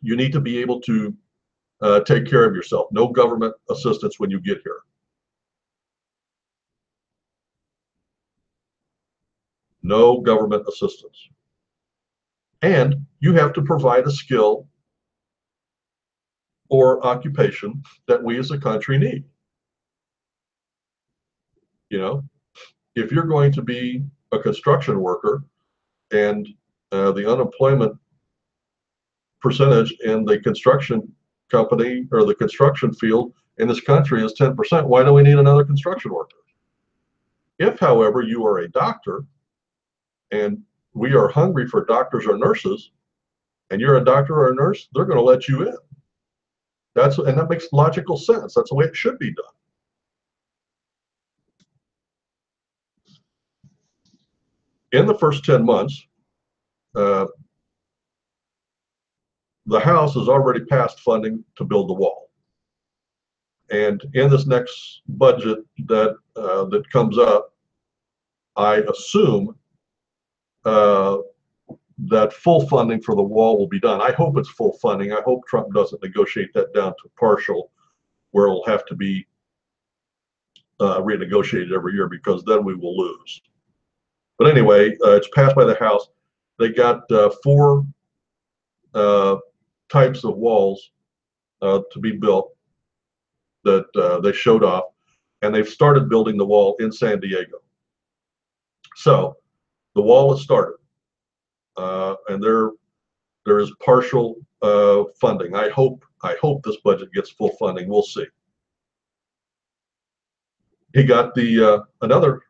You need to be able to take care of yourself. No government assistance when you get here. No government assistance. And you have to provide a skill or occupation that we as a country need. You know, if you're going to be a construction worker and the unemployment percentage in the construction company or the construction field in this country is 10%, why do we need another construction worker? If, however, you are a doctor and we are hungry for doctors or nurses, and you're a doctor or a nurse, they're going to let you in. And that makes logical sense. That's the way it should be done. In the first 10 months, the House has already passed funding to build the wall. And in this next budget that comes up, I assume that full funding for the wall will be done. I hope it's full funding. I hope Trump doesn't negotiate that down to partial, where it'll have to be renegotiated every year, because then we will lose. But anyway, it's passed by the House. They got 4 types of walls to be built that they showed off, and they've started building the wall in San Diego. So the wall has started, and there is partial funding. I hope this budget gets full funding. We'll see. He got the another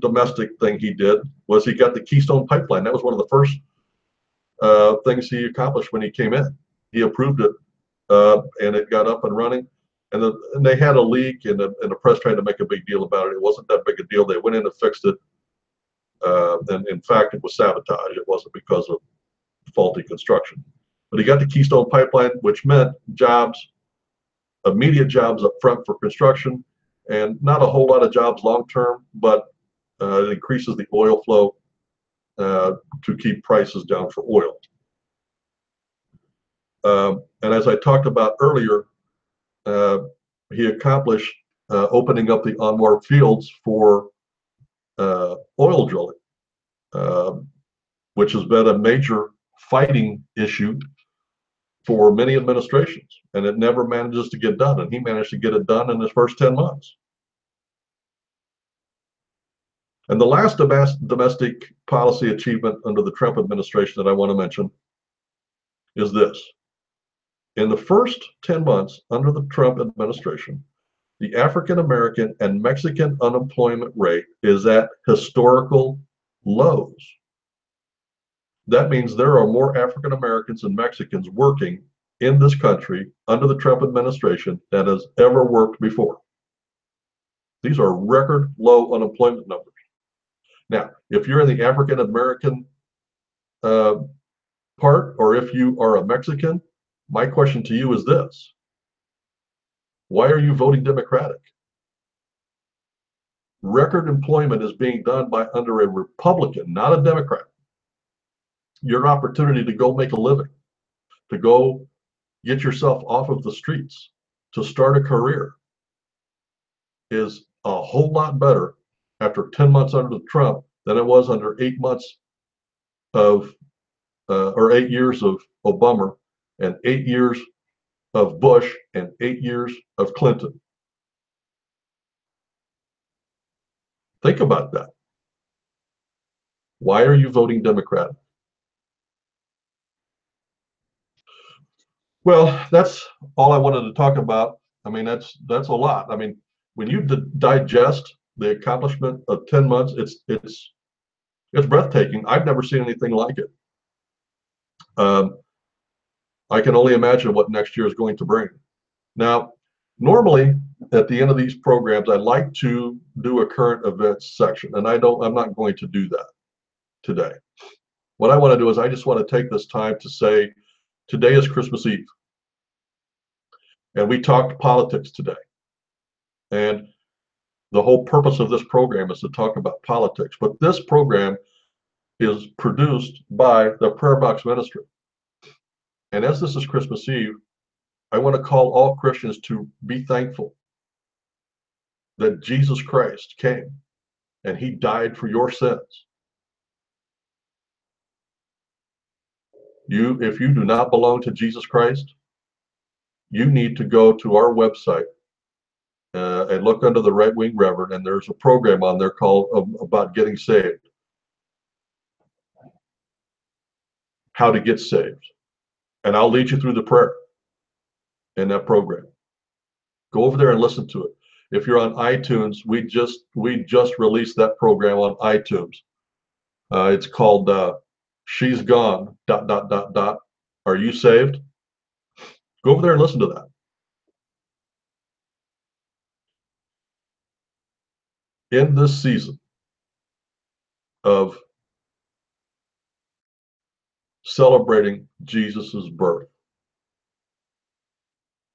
domestic thing he did was he got the Keystone Pipeline. That was one of the first things he accomplished when he came in. He approved it, and it got up and running. And they had a leak, and the press tried to make a big deal about it. It wasn't that big a deal. They went in and fixed it. And in fact, it was sabotage. It wasn't because of faulty construction. But he got the Keystone Pipeline, which meant jobs, immediate jobs up front for construction, and not a whole lot of jobs long term, but it increases the oil flow to keep prices down for oil. And as I talked about earlier, he accomplished opening up the onboard fields for oil drilling, which has been a major fighting issue for many administrations, and it never manages to get done. And he managed to get it done in his first 10 months. And the last domestic policy achievement under the Trump administration that I want to mention is this. In the first 10 months under the Trump administration, the African American and Mexican unemployment rate is at historical lows. That means there are more African Americans and Mexicans working in this country under the Trump administration than has ever worked before. These are record low unemployment numbers. Now, if you're in the African American part, or if you are a Mexican, my question to you is this: why are you voting Democratic? Record employment is being done by under a Republican, not a Democrat. Your opportunity to go make a living, to go get yourself off of the streets, to start a career is a whole lot better after 10 months under Trump than it was under 8 months of, or 8 years of Obama, and 8 years of Bush, and 8 years of Clinton. Think about that. Why are you voting Democrat? Well, that's all I wanted to talk about. I mean, that's a lot. I mean, when you digest the accomplishment of 10 months, it's breathtaking. I've never seen anything like it. I can only imagine what next year is going to bring. Now, normally at the end of these programs, I like to do a current events section, and I'm not going to do that today. What I want to do is I just want to take this time to say, today is Christmas Eve, and we talked politics today. And the whole purpose of this program is to talk about politics. But this program is produced by the Prayer Box Ministry. And as this is Christmas Eve, I want to call all Christians to be thankful that Jesus Christ came and he died for your sins. If you do not belong to Jesus Christ, you need to go to our website and look under the Right Wing Reverend, and there's a program on there called about getting saved. How to get saved. And I'll lead you through the prayer in that program. Go over there and listen to it. If you're on iTunes, we just released that program on iTunes. It's called She's Gone, ... Are You Saved? Go over there and listen to that. In this season of celebrating Jesus's birth,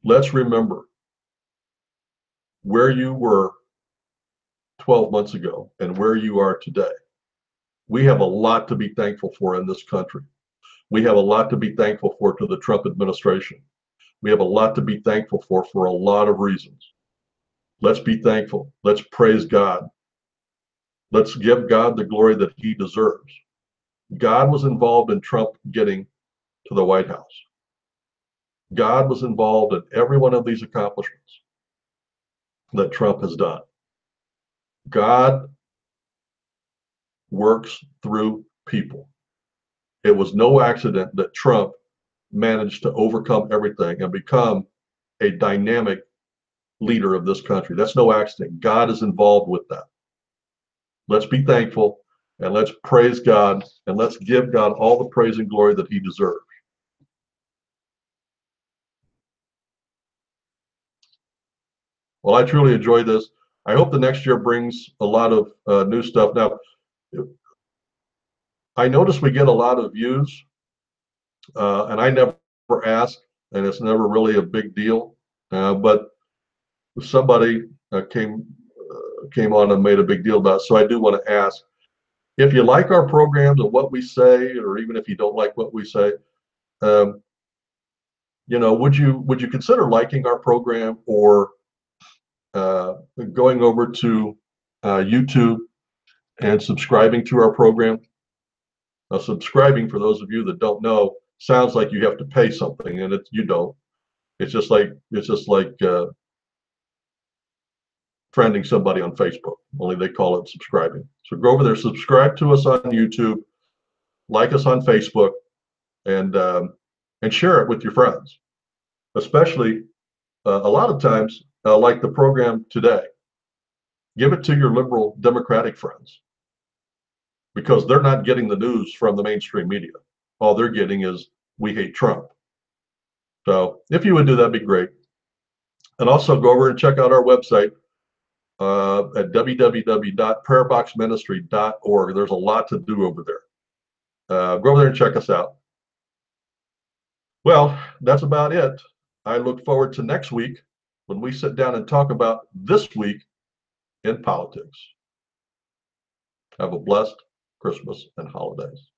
let's remember where you were 12 months ago and where you are today. We have a lot to be thankful for in this country. We have a lot to be thankful for to the Trump administration. We have a lot to be thankful for a lot of reasons. Let's be thankful. Let's praise God. Let's give God the glory that he deserves. God was involved in Trump getting to the White House. God was involved in every one of these accomplishments that Trump has done. God works through people. It was no accident that Trump managed to overcome everything and become a dynamic leader of this country. That's no accident. God is involved with that. Let's be thankful and let's praise God and let's give God all the praise and glory that he deserves. Well, I truly enjoy this. I hope the next year brings a lot of new stuff. Now, I notice we get a lot of views, and I never ask, and it's never really a big deal. But somebody came on and made a big deal about it, so I do want to ask if you like our programs and what we say, or even if you don't like what we say. Would you consider liking our program or going over to YouTube and subscribing to our program? Now, subscribing, for those of you that don't know, sounds like you have to pay something, and you don't. It's just like friending somebody on Facebook, only they call it subscribing. So go over there, subscribe to us on YouTube, like us on Facebook, and share it with your friends. Especially a lot of times, like the program today, give it to your liberal Democratic friends because they're not getting the news from the mainstream media. All they're getting is "we hate Trump." So if you would do that, that'd be great. And also go over and check out our website at www.prayerboxministry.org. There's a lot to do over there. Go over there and check us out. Well, that's about it. I look forward to next week when we sit down and talk about this week in politics. Have a blessed Christmas and holidays.